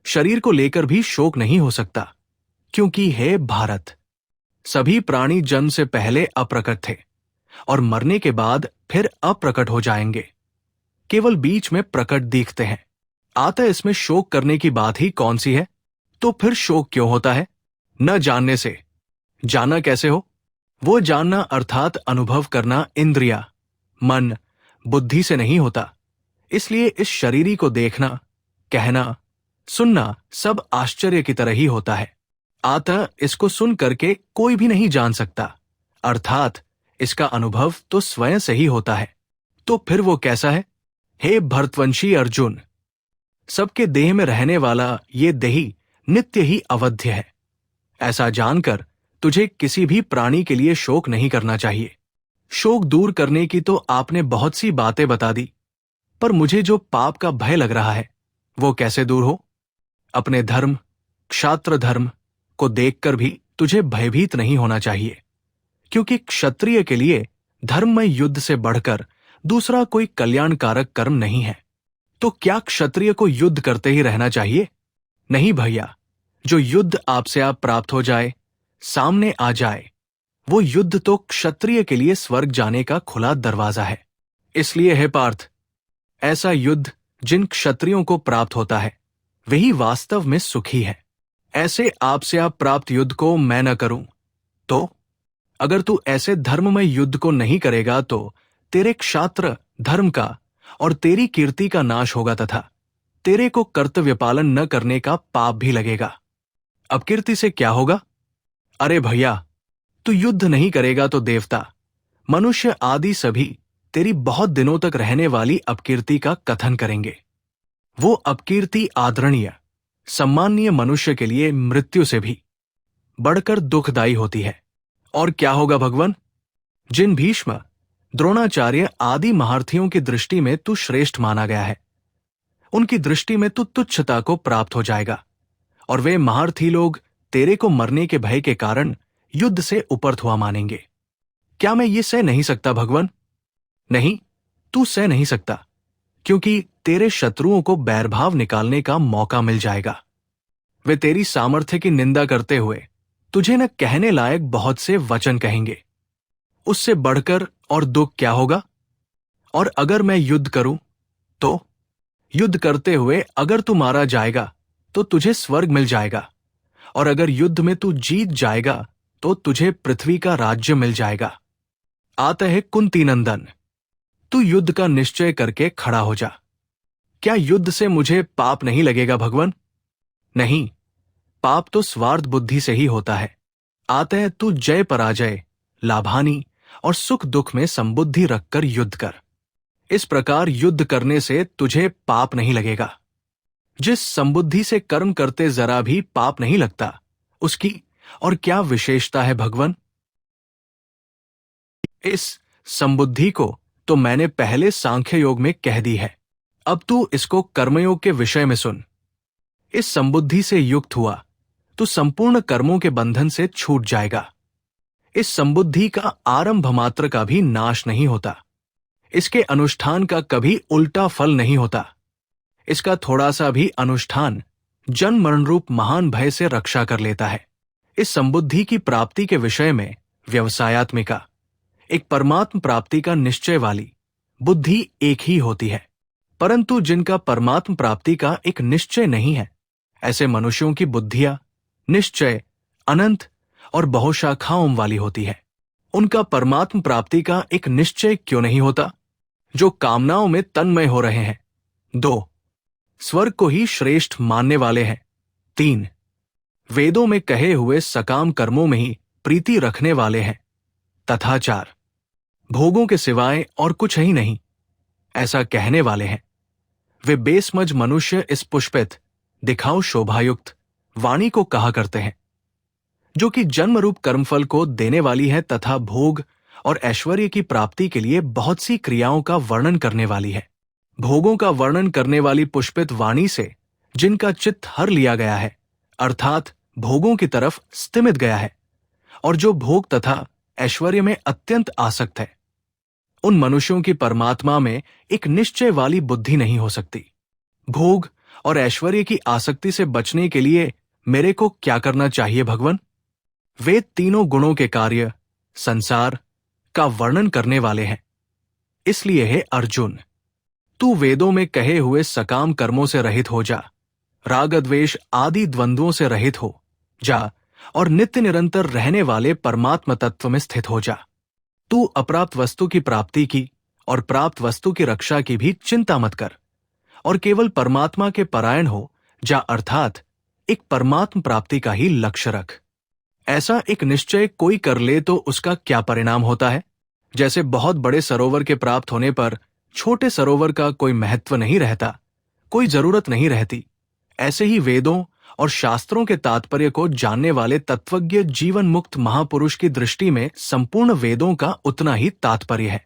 Speaker 1: शरीर को लेकर भी शोक नहीं हो सकता, क्योंकि हे भारत, सभी प्राणी जन्म से पहले अप्रकट थे और मरने के बाद फिर अप्रकट हो जाएंगे, केवल बीच में प्रकट दिखते हैं। अतः इसमें शोक करने की बात ही कौन सी है? तो फिर शोक क्यों होता है? न जानने से। जानना कैसे हो? वो जानना अर्थात अनुभव करना इंद्रिया, मन, बुद्धि से नहीं होता। इसलिए इस शरीरी को देखना, कहना, सुनना सब आश्चर्य की तरह ही होता है। अतः इसको सुन करके कोई भी नहीं जान सकता, अर्थात इसका अनुभव तो स्वयं से ही होता है। तो फिर वो कैसा है? हे भरतवंशी अर्जुन, सबके देह में रहने वाला ये देही नित्य ही अवध्य है। ऐसा जानकर तुझे किसी भी प्राणी के लिए शोक नहीं करना चाहिए। शोक दूर करने की तो आपने बहुत सी बातें बता दी, पर मुझे जो पाप का भय लग रहा है वो कैसे दूर हो? अपने धर्म, क्षात्र धर्म को देखकर भी तुझे भयभीत नहीं होना चाहिए, क्योंकि क्षत्रिय के लिए धर्ममय युद्ध से बढ़कर दूसरा कोई कल्याणकारक कर्म नहीं है। तो क्या क्षत्रिय को युद्ध करते ही रहना चाहिए? नहीं भैया, जो युद्ध आपसे आप प्राप्त हो जाए, सामने आ जाए, वो युद्ध तो क्षत्रिय के लिए स्वर्ग जाने का खुला दरवाजा है। इसलिए हे पार्थ, ऐसा युद्ध जिन क्षत्रियों को प्राप्त होता है वही वास्तव में सुखी है। ऐसे आपसे आप प्राप्त युद्ध को मैं न करूं तो? अगर तू ऐसे धर्ममय युद्ध को नहीं करेगा तो तेरे क्षात्र धर्म का और तेरी कीर्ति का नाश होगा तथा तेरे को कर्तव्य पालन न करने का पाप भी लगेगा। अपकीर्ति से क्या होगा? अरे भैया, तू युद्ध नहीं करेगा तो देवता, मनुष्य आदि सभी तेरी बहुत दिनों तक रहने वाली अपकीर्ति का कथन करेंगे। वो अपकीर्ति आदरणीय, सम्माननीय मनुष्य के लिए मृत्यु से भी बढ़कर दुखदायी होती है। और क्या होगा भगवान? जिन भीष्म, द्रोणाचार्य आदि महारथियों की दृष्टि में तू श्रेष्ठ माना गया है, उनकी दृष्टि में तू तुच्छता को प्राप्त हो जाएगा और वे महारथी लोग तेरे को मरने के भय के कारण युद्ध से उपरत हुआ मानेंगे। क्या मैं ये सह नहीं सकता भगवान? नहीं, तू सह नहीं सकता, क्योंकि तेरे शत्रुओं को बैरभाव निकालने का मौका मिल जाएगा। वे तेरी सामर्थ्य की निंदा करते हुए तुझे न कहने लायक बहुत से वचन कहेंगे। उससे बढ़कर और दुख क्या होगा? और अगर मैं युद्ध करूं तो? युद्ध करते हुए अगर तू मारा जाएगा तो तुझे स्वर्ग मिल जाएगा, और अगर युद्ध में तू जीत जाएगा तो तुझे पृथ्वी का राज्य मिल जाएगा। आता है कुंती नंदन, तू युद्ध का निश्चय करके खड़ा हो जा। क्या युद्ध से मुझे पाप नहीं लगेगा भगवान? नहीं, पाप तो स्वार्थ बुद्धि से ही होता है। आता है तू जय पराजय, लाभानी और सुख दुख में संबुद्धि रखकर युद्ध कर। इस प्रकार युद्ध करने से तुझे पाप नहीं लगेगा। जिस संबुद्धि से कर्म करते जरा भी पाप नहीं लगता, उसकी और क्या विशेषता है भगवान? इस संबुद्धि को तो मैंने पहले सांख्य योग में कह दी है, अब तू इसको कर्मयोग के विषय में सुन। इस संबुद्धि से युक्त हुआ तो संपूर्ण कर्मों के बंधन से छूट जाएगा। इस संबुद्धि का आरंभ मात्र का भी नाश नहीं होता, इसके अनुष्ठान का कभी उल्टा फल नहीं होता। इसका थोड़ा सा भी अनुष्ठान जन्म मरण रूप महान भय से रक्षा कर लेता है। इस संबुद्धि की प्राप्ति के विषय में व्यवसायात्मिका, एक परमात्म प्राप्ति का निश्चय वाली बुद्धि एक ही होती है, परंतु जिनका परमात्म प्राप्ति का एक निश्चय नहीं है, ऐसे मनुष्यों की बुद्धियां निश्चय अनंत और बहुशाखाओं वाली होती है। उनका परमात्म प्राप्ति का एक निश्चय क्यों नहीं होता? जो कामनाओं में तन्मय हो रहे हैं। 2. स्वर्ग को ही श्रेष्ठ मानने वाले हैं। 3. वेदों में कहे हुए सकाम कर्मों में ही प्रीति रखने वाले हैं। तथा 4. भोगों के सिवाय और कुछ ही नहीं, ऐसा कहने वाले हैं। वे बेसमझ मनुष्य इस पुष्पित दिखाओ शोभायुक्त वाणी को कहा करते हैं, जो कि जन्म रूप कर्मफल को देने वाली है तथा भोग और ऐश्वर्य की प्राप्ति के लिए बहुत सी क्रियाओं का वर्णन करने वाली है। भोगों का वर्णन करने वाली पुष्पित वाणी से जिनका चित्त हर लिया गया है, अर्थात भोगों की तरफ स्तिमित गया है, और जो भोग तथा ऐश्वर्य में अत्यंत आसक्त है, उन मनुष्यों की परमात्मा में एक निश्चय वाली बुद्धि नहीं हो सकती। भोग और ऐश्वर्य की आसक्ति से बचने के लिए मेरे को क्या करना चाहिए भगवान? वेद तीनों गुणों के कार्य, संसार का वर्णन करने वाले हैं। इसलिए हे अर्जुन, तू वेदों में कहे हुए सकाम कर्मों से रहित हो जा, राग द्वेष आदि द्वंद्वों से रहित हो जा और नित्य निरंतर रहने वाले परमात्म तत्व में स्थित हो जा। तू अप्राप्त वस्तु की प्राप्ति की और प्राप्त वस्तु की रक्षा की भी चिंता मत कर और केवल परमात्मा के परायण हो जा, अर्थात एक परमात्म प्राप्ति का ही लक्ष्य रख। ऐसा एक निश्चय कोई कर ले तो उसका क्या परिणाम होता है? जैसे बहुत बड़े सरोवर के प्राप्त होने पर छोटे सरोवर का कोई महत्व नहीं रहता, कोई जरूरत नहीं रहती, ऐसे ही वेदों और शास्त्रों के तात्पर्य को जानने वाले तत्वज्ञ जीवन मुक्त महापुरुष की दृष्टि में संपूर्ण वेदों का उतना ही तात्पर्य है,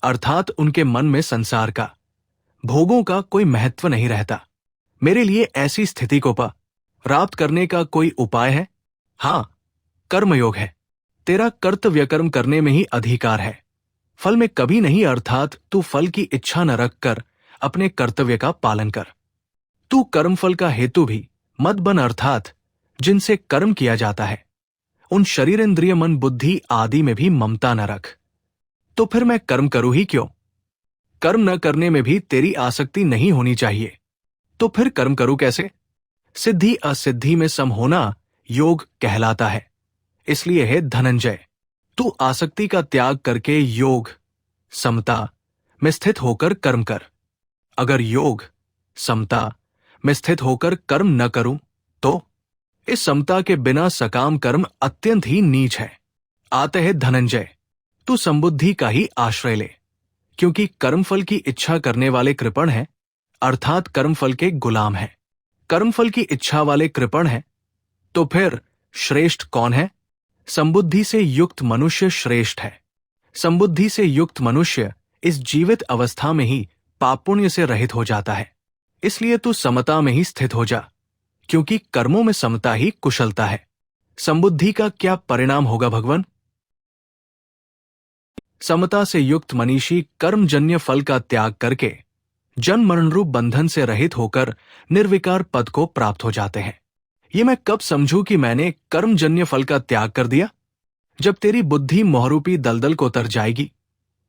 Speaker 1: अर्थात उनके मन में संसार का, भोगों का कोई महत्व नहीं रहता। मेरे लिए ऐसी स्थिति को प्राप्त करने का कोई उपाय है? हाँ, कर्मयोग है। तेरा कर्तव्य कर्म करने में ही अधिकार है, फल में कभी नहीं, अर्थात तू फल की इच्छा न रखकर अपने कर्तव्य का पालन कर। तू कर्मफल का हेतु भी मत बन, अर्थात जिनसे कर्म किया जाता है उन शरीर इंद्रिय मन बुद्धि आदि में भी ममता न रख। तो फिर मैं कर्म करूं ही क्यों? कर्म न करने में भी तेरी आसक्ति नहीं होनी चाहिए, तो फिर कर्म करूं कैसे? सिद्धि असिद्धि में सम होना योग कहलाता है। इसलिए है धनंजय, तू आसक्ति का त्याग करके योग समता में स्थित होकर कर्म कर। अगर योग समता में स्थित होकर कर्म न करूं तो इस समता के बिना सकाम कर्म अत्यंत ही नीच है। आते है धनंजय, तू संबुद्धि का ही आश्रय ले, क्योंकि कर्मफल की इच्छा करने वाले कृपण हैं, अर्थात कर्मफल के गुलाम हैं। कर्मफल की इच्छा वाले कृपण हैं, तो फिर श्रेष्ठ कौन है? संबुद्धि से युक्त मनुष्य श्रेष्ठ है। संबुद्धि से युक्त मनुष्य इस जीवित अवस्था में ही पाप पुण्य से रहित हो जाता है। इसलिए तू समता में ही स्थित हो जा, क्योंकि कर्मों में समता ही कुशलता है। संबुद्धि का क्या परिणाम होगा भगवान? समता से युक्त मनीषी कर्मजन्य फल का त्याग करके जन्म मरण रूप बंधन से रहित होकर निर्विकार पद को प्राप्त हो जाते हैं। ये मैं कब समझूं कि मैंने कर्मजन्य फल का त्याग कर दिया? जब तेरी बुद्धि मोहरूपी दलदल को उतर जाएगी,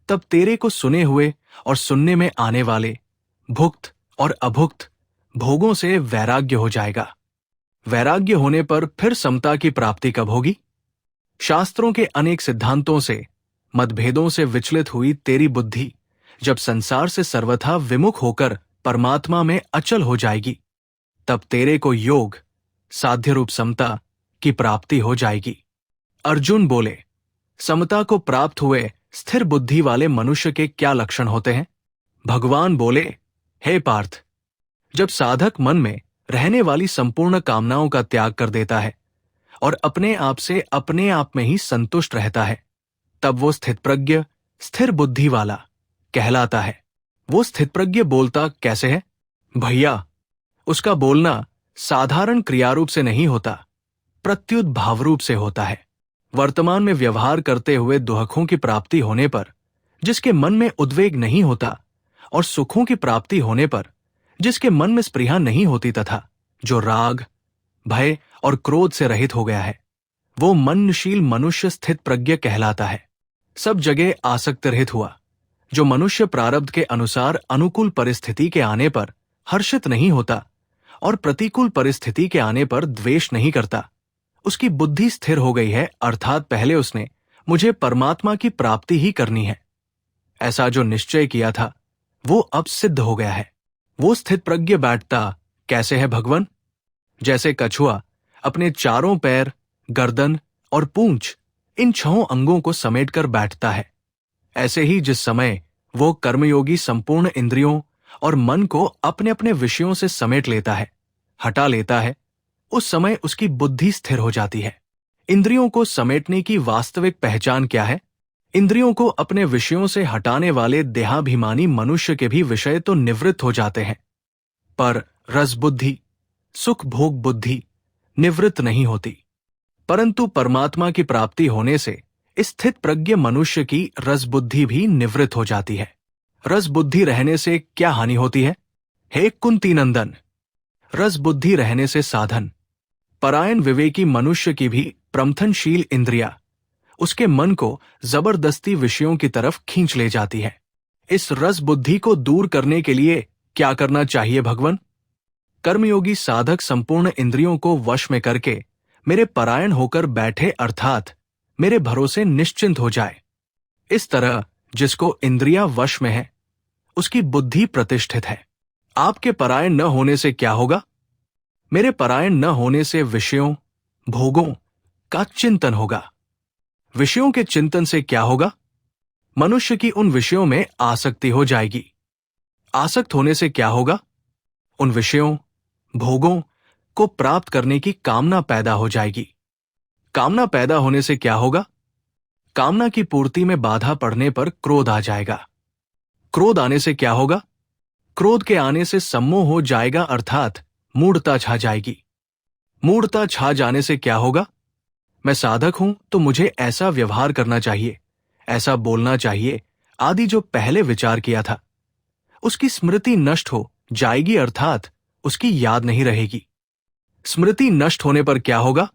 Speaker 1: तब तेरे को सुने हुए और सुनने में आने वाले भुक्त और अभुक्त भोगों से वैराग्य हो जाएगा। वैराग्य होने पर फिर समता की प्राप्ति कब होगी? शास्त्रों के अनेक सिद्धांतों से मतभेदों से विचलित हुई तेरी बुद्धि जब संसार से सर्वथा विमुख होकर परमात्मा में अचल हो जाएगी, तब तेरे को योग साध्य रूप समता की प्राप्ति हो जाएगी। अर्जुन बोले, समता को प्राप्त हुए स्थिर बुद्धि वाले मनुष्य के क्या लक्षण होते हैं? भगवान बोले, हे पार्थ, जब साधक मन में रहने वाली संपूर्ण कामनाओं का त्याग कर देता है और अपने आप से अपने आप में ही संतुष्ट रहता है, तब वो स्थितप्रज्ञ स्थिर बुद्धि वाला कहलाता है। वो स्थितप्रज्ञ बोलता कैसे है? भैया, उसका बोलना साधारण क्रियारूप से नहीं होता, प्रत्युत भावरूप से होता है। वर्तमान में व्यवहार करते हुए दुखों की प्राप्ति होने पर जिसके मन में उद्वेग नहीं होता और सुखों की प्राप्ति होने पर जिसके मन में स्पृहा नहीं होती, तथा जो राग भय और क्रोध से रहित हो गया है, वो मननशील मनुष्य स्थित प्रज्ञ कहलाता है। सब जगह आसक्त रहित हुआ, जो मनुष्य प्रारब्ध के अनुसार अनुकूल परिस्थिति के आने पर हर्षित नहीं होता और प्रतिकूल परिस्थिति के आने पर द्वेष नहीं करता, उसकी बुद्धि स्थिर हो गई है, अर्थात पहले उसने मुझे परमात्मा की प्राप्ति ही करनी है, ऐसा जो निश्चय किया था वो अब सिद्ध हो गया है। वो स्थित प्रज्ञ बैठता कैसे है भगवान? जैसे कछुआ अपने चारों पैर, गर्दन और पूंछ इन 6 अंगों को समेटकर बैठता है, ऐसे ही जिस समय वो कर्मयोगी संपूर्ण इंद्रियों और मन को अपने अपने विषयों से समेट लेता है, हटा लेता है, उस समय उसकी बुद्धि स्थिर हो जाती है। इंद्रियों को समेटने की वास्तविक पहचान क्या है? इंद्रियों को अपने विषयों से हटाने वाले देहाभिमानी मनुष्य के भी विषय तो निवृत्त हो जाते हैं, पर रस बुद्धि, सुख भोग बुद्धि निवृत्त नहीं होती। परंतु परमात्मा की प्राप्ति होने से स्थित प्रज्ञ मनुष्य की रस बुद्धि भी निवृत्त हो जाती है। रस बुद्धि रहने से क्या हानि होती है? हे कुंती नंदन, रस बुद्धि रहने से साधन। परायण विवेकी मनुष्य की भी प्रमथनशील इंद्रिया उसके मन को जबरदस्ती विषयों की तरफ खींच ले जाती है। इस रस बुद्धि को दूर करने के लिए क्या करना चाहिए भगवान? कर्मयोगी साधक संपूर्ण इंद्रियों को वश में करके मेरे परायण होकर बैठे, अर्थात मेरे भरोसे निश्चिंत हो जाए। इस तरह जिसको इंद्रिया वश में है उसकी बुद्धि प्रतिष्ठित है। आपके परायण न होने से क्या होगा? मेरे परायण न होने से विषयों, भोगों का चिंतन होगा। विषयों के चिंतन से क्या होगा? मनुष्य की उन विषयों में आसक्ति हो जाएगी। आसक्त होने से क्या होगा? उन विषयों, भोगों को प्राप्त करने की कामना पैदा हो जाएगी। कामना पैदा होने से क्या होगा? कामना की पूर्ति में बाधा पड़ने पर क्रोध आ जाएगा। क्रोध आने से क्या होगा? क्रोध के आने से सम्मोह हो जाएगा, अर्थात मूढ़ता छा जाएगी। मूढ़ता छा जाने से क्या होगा? मैं साधक हूं तो मुझे ऐसा व्यवहार करना चाहिए, ऐसा बोलना चाहिए आदि जो पहले विचार किया था उसकी स्मृति नष्ट हो जाएगी, अर्थात उसकी याद नहीं रहेगी। स्मृति नष्ट होने पर क्या होगा?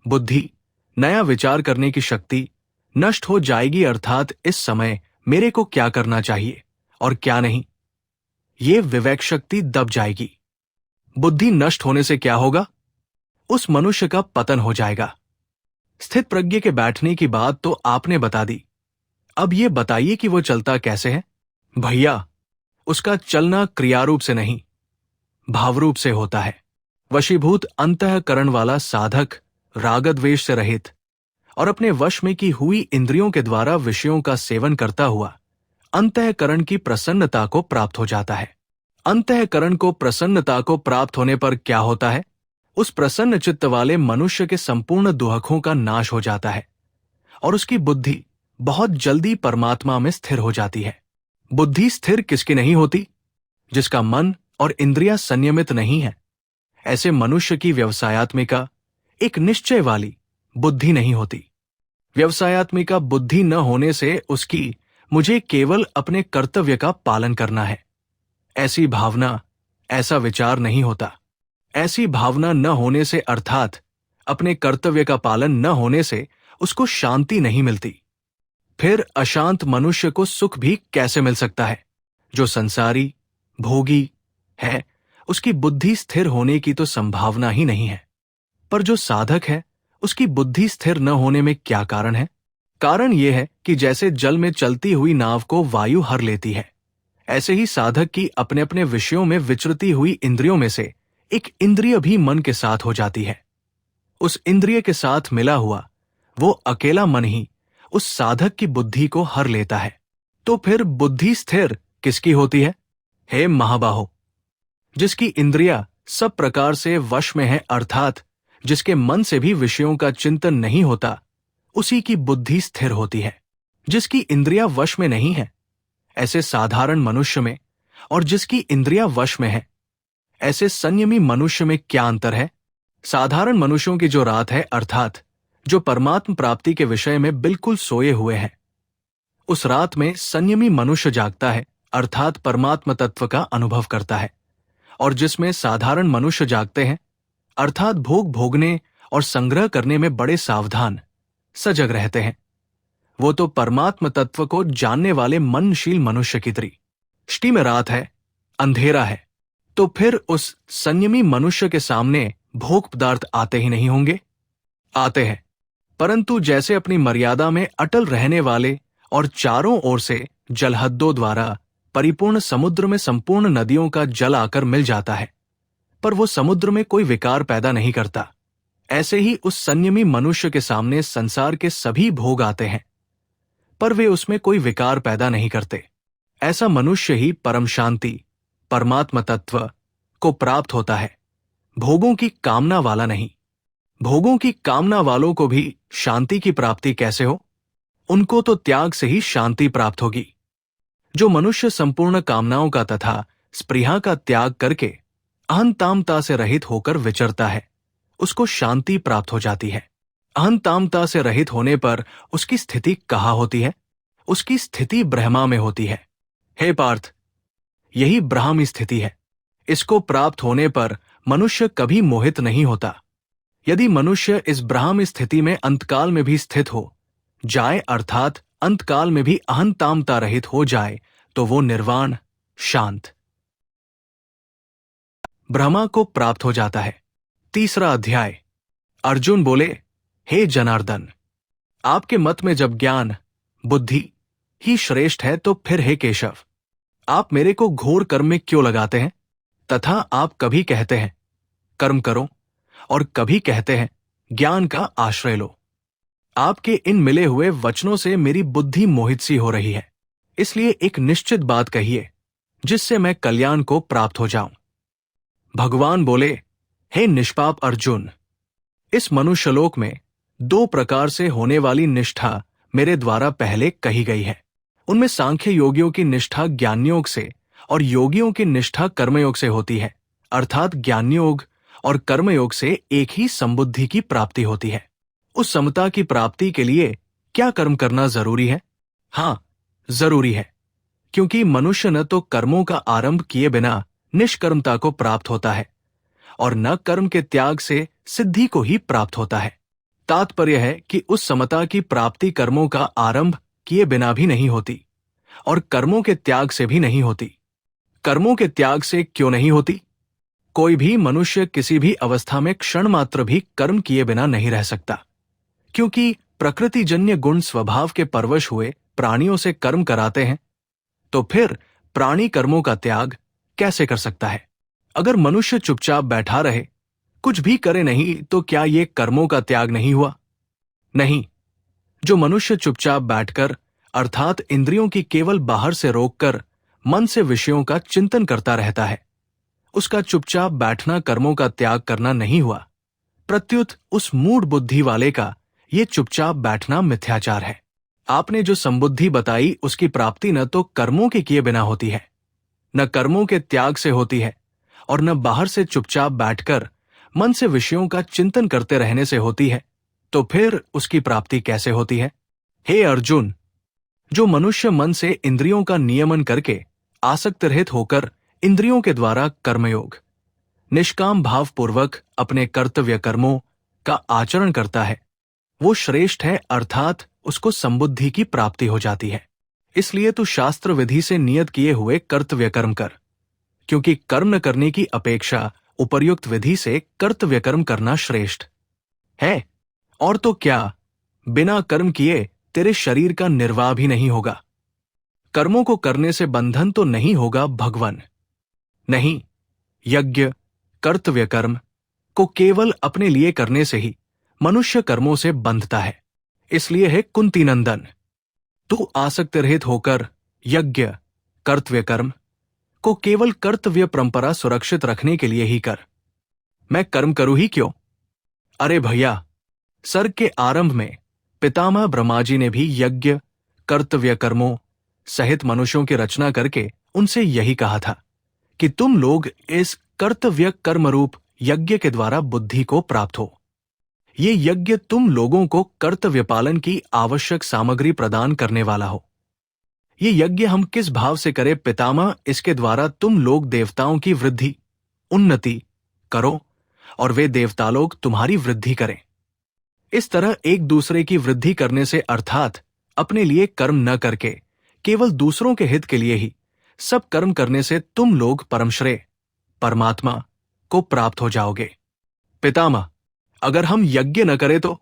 Speaker 1: बुद्धि, नया विचार करने की शक्ति नष्ट हो जाएगी, अर्थात इस समय मेरे को क्या करना चाहिए और क्या नहीं, ये विवेक शक्ति दब जाएगी। बुद्धि नष्ट होने से क्या होगा? उस मनुष्य का पतन हो जाएगा। स्थित प्रज्ञ के बैठने की बात तो आपने बता दी, अब ये बताइए कि वो चलता कैसे है? भैया, उसका चलना क्रियारूप से नहीं, भावरूप से होता है। वशीभूत अंतःकरण वाला साधक रागद्वेष से रहित और अपने वश में की हुई इंद्रियों के द्वारा विषयों का सेवन करता हुआ अंतःकरण की प्रसन्नता को प्राप्त हो जाता है। अंतःकरण को प्रसन्नता को प्राप्त होने पर क्या होता है? उस प्रसन्न चित्त वाले मनुष्य के संपूर्ण दुहखों का नाश हो जाता है और उसकी बुद्धि बहुत जल्दी परमात्मा में स्थिर हो जाती है। बुद्धि स्थिर किसकी नहीं होती? जिसका मन और इंद्रियां संयमित नहीं है। ऐसे मनुष्य की व्यवसायात्मिका, एक निश्चय वाली बुद्धि नहीं होती। व्यवसायात्मिका बुद्धि न होने से उसकी मुझे केवल अपने कर्तव्य का पालन करना है, ऐसी भावना, ऐसा विचार नहीं होता। ऐसी भावना न होने से, अर्थात अपने कर्तव्य का पालन न होने से उसको शांति नहीं मिलती। फिर अशांत मनुष्य को सुख भी कैसे मिल सकता है? जो संसारी, भोगी है उसकी बुद्धि स्थिर होने की तो संभावना ही नहीं है। पर जो साधक है उसकी बुद्धि स्थिर न होने में क्या कारण है? कारण यह है कि जैसे जल में चलती हुई नाव को वायु हर लेती है, ऐसे ही साधक की अपने अपने विषयों में विचरती हुई इंद्रियों में से एक इंद्रिय भी मन के साथ हो जाती है। उस इंद्रिय के साथ मिला हुआ वो अकेला मन ही उस साधक की बुद्धि को हर लेता है। तो फिर बुद्धि स्थिर किसकी होती है? हे महाबाहो, जिसकी इंद्रिया सब प्रकार से वश में है, अर्थात जिसके मन से भी विषयों का चिंतन नहीं होता, उसी की बुद्धि स्थिर होती है। जिसकी इंद्रिया वश में नहीं है, ऐसे साधारण मनुष्य में और जिसकी इंद्रिया वश में है, ऐसे संयमी मनुष्य में क्या अंतर है? साधारण मनुष्यों की जो रात है, अर्थात जो परमात्म प्राप्ति के विषय में बिल्कुल सोए हुए हैं, उस रात में संयमी मनुष्य जागता है, अर्थात परमात्म तत्व का अनुभव करता है। और जिसमें साधारण मनुष्य जागते हैं, अर्थात भोग भोगने और संग्रह करने में बड़े सावधान, सजग रहते हैं, वो तो परमात्म तत्व को जानने वाले मनशील मनुष्य की दृष्टि में रात है, अंधेरा है। तो फिर उस संयमी मनुष्य के सामने भोग पदार्थ आते ही नहीं होंगे? आते हैं, परंतु जैसे अपनी मर्यादा में अटल रहने वाले और चारों ओर से जलहद्दों द्वारा परिपूर्ण समुद्र में संपूर्ण नदियों का जल आकर मिल जाता है, पर वो समुद्र में कोई विकार पैदा नहीं करता, ऐसे ही उस संयमी मनुष्य के सामने संसार के सभी भोग आते हैं, पर वे उसमें कोई विकार पैदा नहीं करते। ऐसा मनुष्य ही परम शांति, परमात्म तत्व को प्राप्त होता है, भोगों की कामना वाला नहीं। भोगों की कामना वालों को भी शांति की प्राप्ति कैसे हो? उनको तो त्याग से ही शांति प्राप्त होगी। जो मनुष्य संपूर्ण कामनाओं का तथा स्पृहा का त्याग करके अहंतामता से रहित होकर विचरता है, उसको शांति प्राप्त हो जाती है। अहंतामता से रहित होने पर उसकी स्थिति कहाँ होती है? उसकी स्थिति ब्रह्मा में होती है। हे पार्थ, यही ब्राह्मी स्थिति है। इसको प्राप्त होने पर मनुष्य कभी मोहित नहीं होता। यदि मनुष्य इस ब्राह्म स्थिति में अंतकाल में भी स्थित हो जाए, अर्थात अंतकाल में भी अहंतामता रहित हो जाए, तो वो निर्वाण शांत ब्रह्मा को प्राप्त हो जाता है। तीसरा अध्याय। अर्जुन बोले, हे जनार्दन, आपके मत में जब ज्ञान बुद्धि ही श्रेष्ठ है, तो फिर हे केशव, आप मेरे को घोर कर्म में क्यों लगाते हैं? तथा आप कभी कहते हैं कर्म करो और कभी कहते हैं ज्ञान का आश्रय लो। आपके इन मिले हुए वचनों से मेरी बुद्धि मोहित सी हो रही है। इसलिए एक निश्चित बात कहिए जिससे मैं कल्याण को प्राप्त हो जाऊं। भगवान बोले, हे निष्पाप अर्जुन, इस मनुष्यलोक में 2 प्रकार से होने वाली निष्ठा मेरे द्वारा पहले कही गई है। उनमें सांख्य योगियों की निष्ठा ज्ञानयोग से और योगियों की निष्ठा कर्मयोग से होती है, अर्थात ज्ञानयोग और कर्मयोग से एक ही संबुद्धि की प्राप्ति होती है। उस समता की प्राप्ति के लिए क्या कर्म करना जरूरी है? हाँ, जरूरी है, क्योंकि मनुष्य न तो कर्मों का आरंभ किए बिना निष्कर्मता को प्राप्त होता है और न कर्म के त्याग से सिद्धि को ही प्राप्त होता है। तात्पर्य है कि उस समता की प्राप्ति कर्मों का आरंभ किए बिना भी नहीं होती और कर्मों के त्याग से भी नहीं होती। कर्मों के त्याग से क्यों नहीं होती? कोई भी मनुष्य किसी भी अवस्था में क्षण मात्र भी कर्म किए बिना नहीं रह सकता, क्योंकि प्रकृतिजन्य गुण स्वभाव के परवश हुए प्राणियों से कर्म कराते हैं। तो फिर प्राणी कर्मों का त्याग कैसे कर सकता है? अगर मनुष्य चुपचाप बैठा रहे, कुछ भी करे नहीं, तो क्या ये कर्मों का त्याग नहीं हुआ? नहीं। जो मनुष्य चुपचाप बैठकर, अर्थात इंद्रियों की केवल बाहर से रोककर मन से विषयों का चिंतन करता रहता है, उसका चुपचाप बैठना कर्मों का त्याग करना नहीं हुआ। प्रत्युत उस मूढ़ बुद्धि वाले का ये चुपचाप बैठना मिथ्याचार है। आपने जो संबुद्धि बताई, उसकी प्राप्ति न तो कर्मों के किए बिना होती है, न कर्मों के त्याग से होती है, और न बाहर से चुपचाप बैठकर मन से विषयों का चिंतन करते रहने से होती है। तो फिर उसकी प्राप्ति कैसे होती है? हे अर्जुन, जो मनुष्य मन से इंद्रियों का नियमन करके आसक्त रहित होकर इंद्रियों के द्वारा कर्मयोग निष्काम भावपूर्वक अपने कर्तव्य कर्मों का आचरण करता है, वो श्रेष्ठ है, अर्थात उसको संबुद्धि की प्राप्ति हो जाती है। इसलिए तू शास्त्र विधि से नियत किए हुए कर्तव्य कर्म कर, क्योंकि कर्म न करने की अपेक्षा उपर्युक्त विधि से कर्तव्य कर्म करना श्रेष्ठ है। और तो क्या, बिना कर्म किए तेरे शरीर का निर्वाह भी नहीं होगा। कर्मों को करने से बंधन तो नहीं होगा भगवन? नहीं, यज्ञ कर्तव्य कर्म को केवल अपने लिए करने से ही मनुष्य कर्मों से बंधता है। इसलिए है कुंती नंदन, तू आसक्त रहित होकर यज्ञ कर्तव्य कर्म को केवल कर्तव्य परंपरा सुरक्षित रखने के लिए ही कर। मैं कर्म करूं ही क्यों? अरे भैया, सर्ग के आरंभ में पितामह ब्रह्मा जी ने भी यज्ञ कर्तव्य कर्मों सहित मनुष्यों की रचना करके उनसे यही कहा था कि तुम लोग इस कर्तव्य कर्म रूप यज्ञ के द्वारा बुद्धि को प्राप्त हो। ये यज्ञ तुम लोगों को कर्तव्य पालन की आवश्यक सामग्री प्रदान करने वाला हो। ये यज्ञ हम किस भाव से करें पितामह, इसके द्वारा तुम लोग देवताओं की वृद्धि उन्नति करो और वे देवता लोग तुम्हारी वृद्धि करें। इस तरह एक दूसरे की वृद्धि करने से, अर्थात अपने लिए कर्म न करके केवल दूसरों के हित के लिए ही सब कर्म करने से तुम लोग परमश्रेय परमात्मा को प्राप्त हो जाओगे। पितामह, अगर हम यज्ञ न करें तो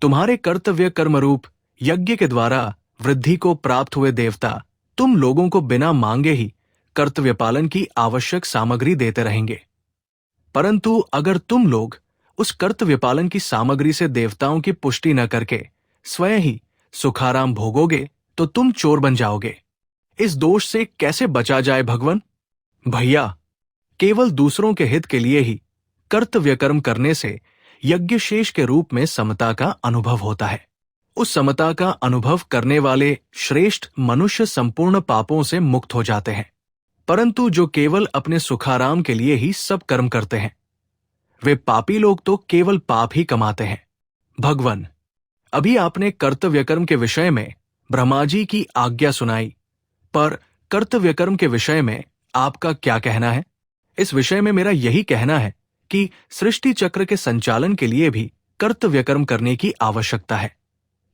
Speaker 1: तुम्हारे कर्तव्य कर्म रूप यज्ञ के द्वारा वृद्धि को प्राप्त हुए देवता तुम लोगों को बिना मांगे ही कर्तव्य पालन की आवश्यक सामग्री देते रहेंगे। परंतु अगर तुम लोग उस कर्तव्य पालन की सामग्री से देवताओं की पुष्टि न करके स्वयं ही सुखाराम भोगोगे, तो तुम चोर बन जाओगे। इस दोष से कैसे बचा जाए भगवन? भैया, केवल दूसरों के हित के लिए ही कर्तव्य कर्म करने से यज्ञ शेष के रूप में समता का अनुभव होता है। उस समता का अनुभव करने वाले श्रेष्ठ मनुष्य संपूर्ण पापों से मुक्त हो जाते हैं। परंतु जो केवल अपने सुखाराम के लिए ही सब कर्म करते हैं, वे पापी लोग तो केवल पाप ही कमाते हैं। भगवन, अभी आपने कर्तव्य कर्म के विषय में ब्रह्मा जी की आज्ञा सुनाई, पर कर्तव्य कर्म के विषय में आपका क्या कहना है? इस विषय में मेरा यही कहना है कि सृष्टि चक्र के संचालन के लिए भी कर्तव्य कर्म करने की आवश्यकता है,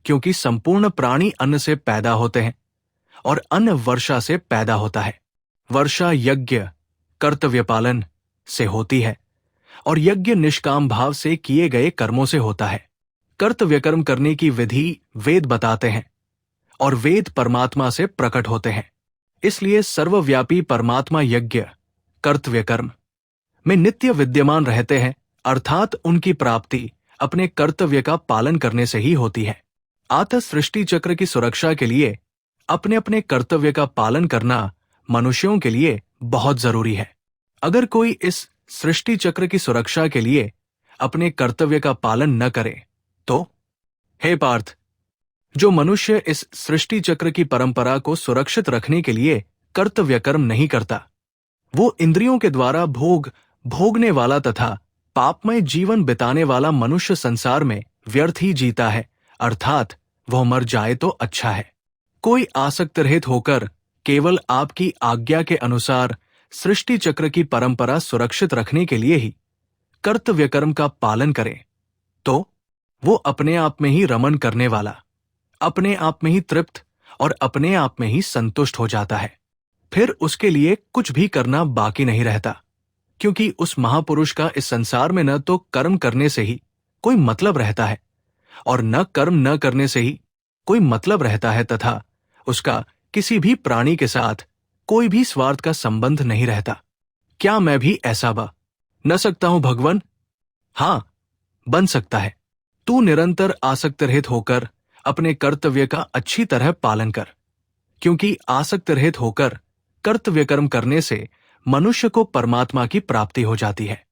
Speaker 1: क्योंकि संपूर्ण प्राणी अन्न से पैदा होते हैं और अन्न वर्षा से पैदा होता है। वर्षा यज्ञ कर्तव्य पालन से होती है और यज्ञ निष्काम भाव से किए गए कर्मों से होता है। कर्तव्य कर्म करने की विधि वेद बताते हैं और वेद परमात्मा से प्रकट होते हैं। इसलिए सर्वव्यापी परमात्मा यज्ञ कर्तव्य कर्म में नित्य विद्यमान रहते हैं, अर्थात उनकी प्राप्ति अपने कर्तव्य का पालन करने से ही होती है। अतः सृष्टि चक्र की सुरक्षा के लिए अपने अपने कर्तव्य का पालन करना मनुष्यों के लिए बहुत जरूरी है। अगर कोई इस सृष्टि चक्र की सुरक्षा के लिए अपने कर्तव्य का पालन न करे तो हे पार्थ, जो मनुष्य इस सृष्टि चक्र की परंपरा को सुरक्षित रखने के लिए कर्तव्य कर्म नहीं करता, वो इंद्रियों के द्वारा भोगने वाला तथा पापमय जीवन बिताने वाला मनुष्य संसार में व्यर्थ ही जीता है, अर्थात वह मर जाए तो अच्छा है। कोई आसक्त रहित होकर केवल आपकी आज्ञा के अनुसार सृष्टि चक्र की परंपरा सुरक्षित रखने के लिए ही कर्तव्य कर्म का पालन करे तो वो अपने आप में ही रमन करने वाला, अपने आप में ही तृप्त और अपने आप में ही संतुष्ट हो जाता है। फिर उसके लिए कुछ भी करना बाकी नहीं रहता, क्योंकि उस महापुरुष का इस संसार में न तो कर्म करने से ही कोई मतलब रहता है और न कर्म न करने से ही कोई मतलब रहता है, तथा उसका किसी भी प्राणी के साथ कोई भी स्वार्थ का संबंध नहीं रहता। क्या मैं भी ऐसा न सकता हूं भगवान? हां, बन सकता है। तू निरंतर आसक्त रहित होकर अपने कर्तव्य का अच्छी तरह पालन कर, क्योंकि आसक्त रहित होकर कर्तव्य कर्म करने से मनुष्य को परमात्मा की प्राप्ति हो जाती है।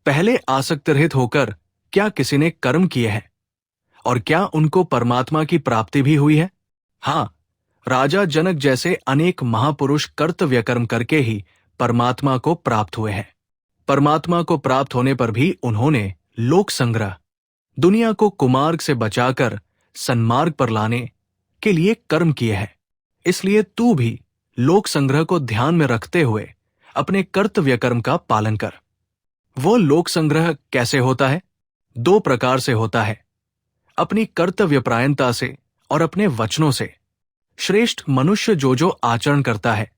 Speaker 1: पहले आसक्त रहित होकर क्या किसी ने कर्म किए हैं और क्या उनको परमात्मा की प्राप्ति भी हुई है? हां, राजा जनक जैसे अनेक महापुरुष कर्तव्य कर्म करके ही परमात्मा को प्राप्त हुए हैं। परमात्मा को प्राप्त होने पर भी उन्होंने लोक संग्रह, दुनिया को कुमार्ग से बचाकर सन्मार्ग पर लाने के लिए कर्म किए हैं। इसलिए तू भी लोक संग्रह को ध्यान में रखते हुए अपने कर्तव्य कर्म का पालन कर। वो लोक संग्रह कैसे होता है? 2 प्रकार से होता है, अपनी कर्तव्य परायणता से और अपने वचनों से। श्रेष्ठ मनुष्य जो आचरण करता है,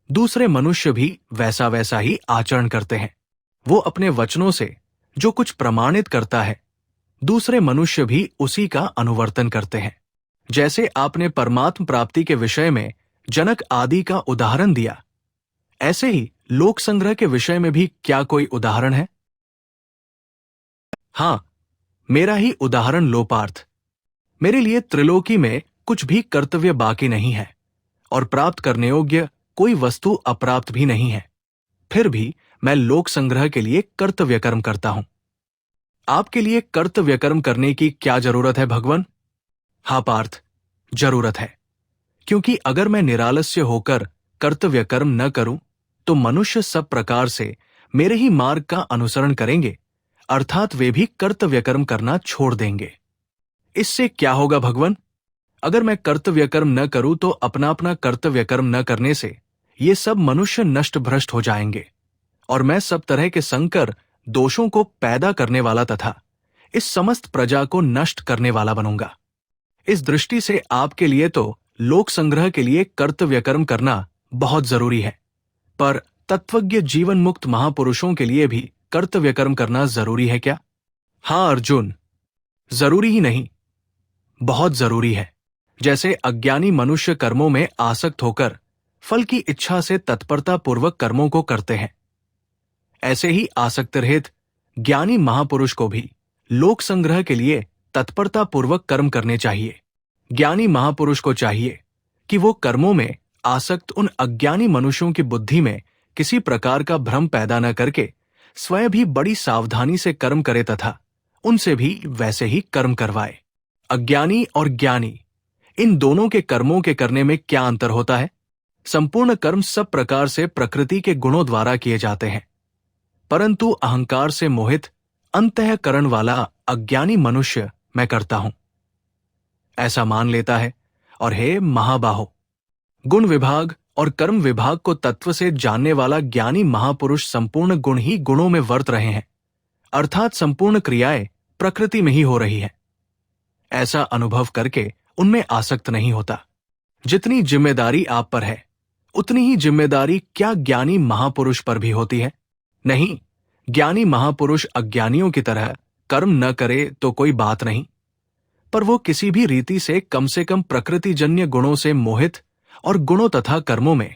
Speaker 1: दूसरे मनुष्य भी वैसा वैसा ही आचरण करते हैं। वो अपने वचनों से जो कुछ प्रमाणित करता है, दूसरे मनुष्य भी उसी का अनुवर्तन करते हैं। जैसे आपने परमात्म प्राप्ति के विषय में जनक आदि का उदाहरण दिया, ऐसे ही लोक संग्रह के विषय में भी क्या कोई उदाहरण है? हां, मेरा ही उदाहरण लो पार्थ। मेरे लिए त्रिलोकी में कुछ भी कर्तव्य बाकी नहीं है और प्राप्त करने योग्य कोई वस्तु अप्राप्त भी नहीं है। फिर भी मैं लोक संग्रह के लिए कर्तव्य कर्म करता हूं। आपके लिए कर्तव्य कर्म करने की क्या जरूरत है भगवान? हां पार्थ, जरूरत है, क्योंकि अगर मैं निरालस्य होकर कर्तव्य कर्म न करूं तो मनुष्य सब प्रकार से मेरे ही मार्ग का अनुसरण करेंगे, अर्थात वे भी कर्तव्य कर्म करना छोड़ देंगे। इससे क्या होगा भगवान? अगर मैं कर्तव्य कर्म न करूं तो अपना कर्तव्य कर्म न करने से ये सब मनुष्य नष्ट भ्रष्ट हो जाएंगे और मैं सब तरह के संकर दोषों को पैदा करने वाला तथा इस समस्त प्रजा को नष्ट करने वाला बनूंगा। इस दृष्टि से आपके लिए तो लोक संग्रह के लिए कर्तव्य कर्म करना बहुत जरूरी है, पर तत्वज्ञ जीवन मुक्त महापुरुषों के लिए भी कर्तव्य कर्म करना जरूरी है क्या? हां अर्जुन, जरूरी ही नहीं, बहुत जरूरी है। जैसे अज्ञानी मनुष्य कर्मों में आसक्त होकर फल की इच्छा से तत्परता पूर्वक कर्मों को करते हैं, ऐसे ही आसक्त रहित ज्ञानी महापुरुष को भी लोक संग्रह के लिए तत्परता पूर्वक कर्म करने चाहिए। ज्ञानी महापुरुष को चाहिए कि वो कर्मों में आसक्त उन अज्ञानी मनुष्यों की बुद्धि में किसी प्रकार का भ्रम पैदा न करके स्वयं भी बड़ी सावधानी से कर्म करे तथा उनसे भी वैसे ही कर्म करवाए। अज्ञानी और ज्ञानी, इन दोनों के कर्मों के करने में क्या अंतर होता है? संपूर्ण कर्म सब प्रकार से प्रकृति के गुणों द्वारा किए जाते हैं, परंतु अहंकार से मोहित अंतःकरण वाला अज्ञानी मनुष्य मैं करता हूं, ऐसा मान लेता है। और हे महाबाहो, गुण विभाग और कर्म विभाग को तत्व से जानने वाला ज्ञानी महापुरुष संपूर्ण गुण ही गुणों में वर्त रहे हैं, अर्थात संपूर्ण क्रियाएं प्रकृति में ही हो रही है। ऐसा अनुभव करके उनमें आसक्त नहीं होता। जितनी जिम्मेदारी आप पर है, उतनी ही जिम्मेदारी क्या ज्ञानी महापुरुष पर भी होती है? नहीं, ज्ञानी महापुरुष अज्ञानियों की तरह कर्म न करे तो कोई बात नहीं, पर वो किसी भी रीति से कम प्रकृतिजन्य गुणों से मोहित और गुणों तथा कर्मों में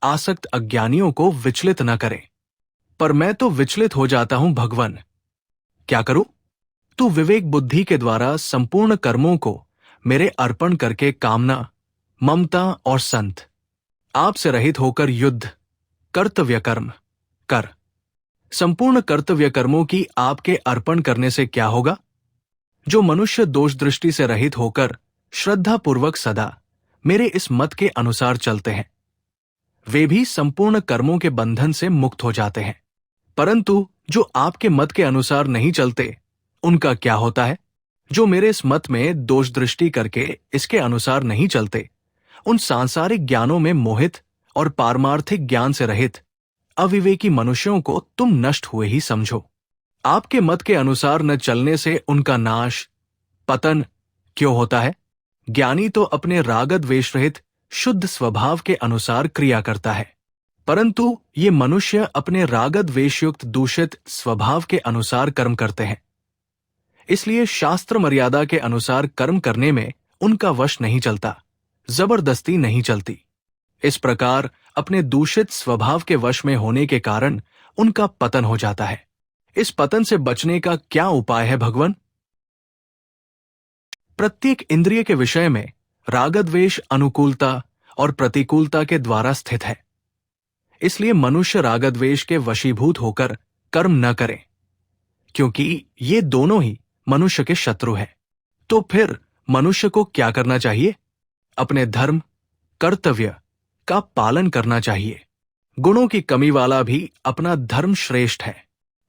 Speaker 1: आसक्त अज्ञानियों को विचलित न करे। पर मैं तो विचलित हो जाता हूं भगवान, क्या करूं? तू विवेक बुद्धि के द्वारा संपूर्ण कर्मों को मेरे अर्पण करके कामना, ममता और संत आपसे रहित होकर युद्ध, कर्तव्य कर्म कर। संपूर्ण कर्तव्य कर्मों की आपके अर्पण करने से क्या होगा? जो मनुष्य दोष दृष्टि से रहित होकर श्रद्धा पूर्वक सदा मेरे इस मत के अनुसार चलते हैं, वे भी संपूर्ण कर्मों के बंधन से मुक्त हो जाते हैं। परंतु जो आपके मत के अनुसार नहीं चलते, उनका क्या होता है? जो मेरे इस मत में दोष दृष्टि करके इसके अनुसार नहीं चलते, उन सांसारिक ज्ञानों में मोहित और पारमार्थिक ज्ञान से रहित अविवेकी मनुष्यों को तुम नष्ट हुए ही समझो। आपके मत के अनुसार न चलने से उनका नाश, पतन क्यों होता है? ज्ञानी तो अपने राग द्वेष रहित शुद्ध स्वभाव के अनुसार क्रिया करता है, परंतु ये मनुष्य अपने राग द्वेष युक्त दूषित स्वभाव के अनुसार कर्म करते हैं। इसलिए शास्त्र मर्यादा के अनुसार कर्म करने में उनका वश नहीं चलता, जबरदस्ती नहीं चलती। इस प्रकार अपने दूषित स्वभाव के वश में होने के कारण उनका पतन हो जाता है। इस पतन से बचने का क्या उपाय है भगवान? प्रत्येक इंद्रिय के विषय में रागद्वेष अनुकूलता और प्रतिकूलता के द्वारा स्थित है। इसलिए मनुष्य रागद्वेष के वशीभूत होकर कर्म न करे, क्योंकि ये दोनों ही मनुष्य के शत्रु हैं। तो फिर मनुष्य को क्या करना चाहिए? अपने धर्म, कर्तव्य का पालन करना चाहिए। गुणों की कमी वाला भी अपना धर्म श्रेष्ठ है।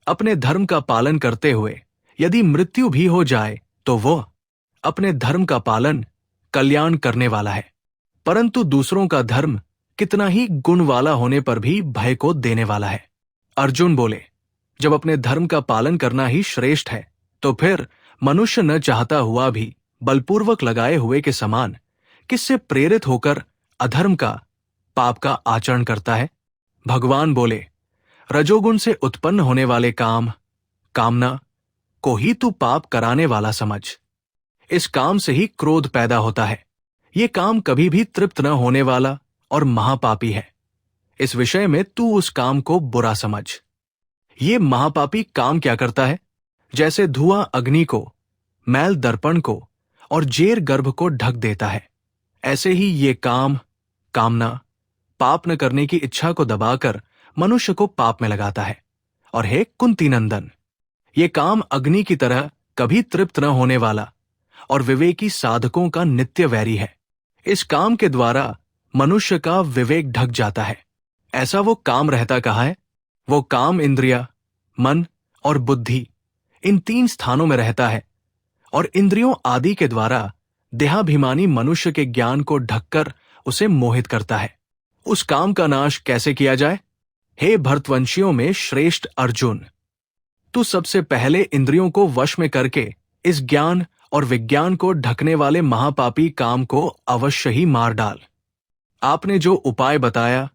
Speaker 1: अपने धर्म का पालन करते हुए यदि मृत्यु भी हो जाए तो वो अपने धर्म का पालन कल्याण करने वाला है। परंतु दूसरों का धर्म कितना ही गुण वाला होने पर भी भय को देने वाला है। अर्जुन बोले, जब अपने धर्म का पालन करना ही श्रेष्ठ है, तो फिर मनुष्य न चाहता हुआ भी बलपूर्वक लगाए हुए के समान किससे प्रेरित होकर अधर्म का, पाप का आचरण करता है? भगवान बोले, रजोगुण से उत्पन्न होने वाले काम, कामना को ही तू पाप कराने वाला समझ। इस काम से ही क्रोध पैदा होता है। ये काम कभी भी तृप्त न होने वाला और महापापी है। इस विषय में तू उस काम को बुरा समझ। ये महापापी काम क्या करता है? जैसे धुआं अग्नि को, मैल दर्पण को और जेर गर्भ को ढक देता है, ऐसे ही ये काम, कामना पाप न करने की इच्छा को दबाकर मनुष्य को पाप में लगाता है। और हे कुंती नंदन, ये काम अग्नि की तरह कभी तृप्त न होने वाला और विवेकी साधकों का नित्य वैरी है। इस काम के द्वारा मनुष्य का विवेक ढक जाता है। ऐसा वो काम रहता कहाँ है? वो काम इंद्रिया, मन और बुद्धि, इन 3 स्थानों में रहता है और इंद्रियों आदि के द्वारा देहाभिमानी मनुष्य के ज्ञान को ढककर उसे मोहित करता है। उस काम का नाश कैसे किया जाए? हे भरतवंशियों में श्रेष्ठ अर्जुन, तू सबसे पहले इंद्रियों को वश में करके इस ज्ञान और विज्ञान को ढकने वाले महापापी काम को अवश्य ही मार डाल। आपने जो उपाय बताया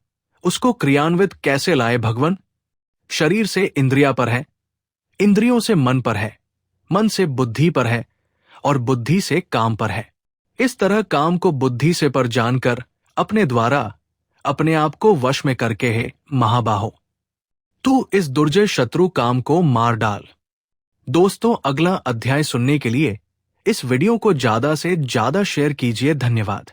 Speaker 1: उसको क्रियान्वित कैसे लाए भगवान? शरीर से इंद्रिया पर है, इंद्रियों से मन पर है, मन से बुद्धि पर है और बुद्धि से काम पर है। इस तरह काम को बुद्धि से पर जानकर अपने द्वारा अपने आप को वश में करके है महाबाहो, तू इस दुर्जय शत्रु काम को मार डाल। दोस्तों, अगला अध्याय सुनने के लिए इस वीडियो को ज्यादा से ज्यादा शेयर कीजिए। धन्यवाद।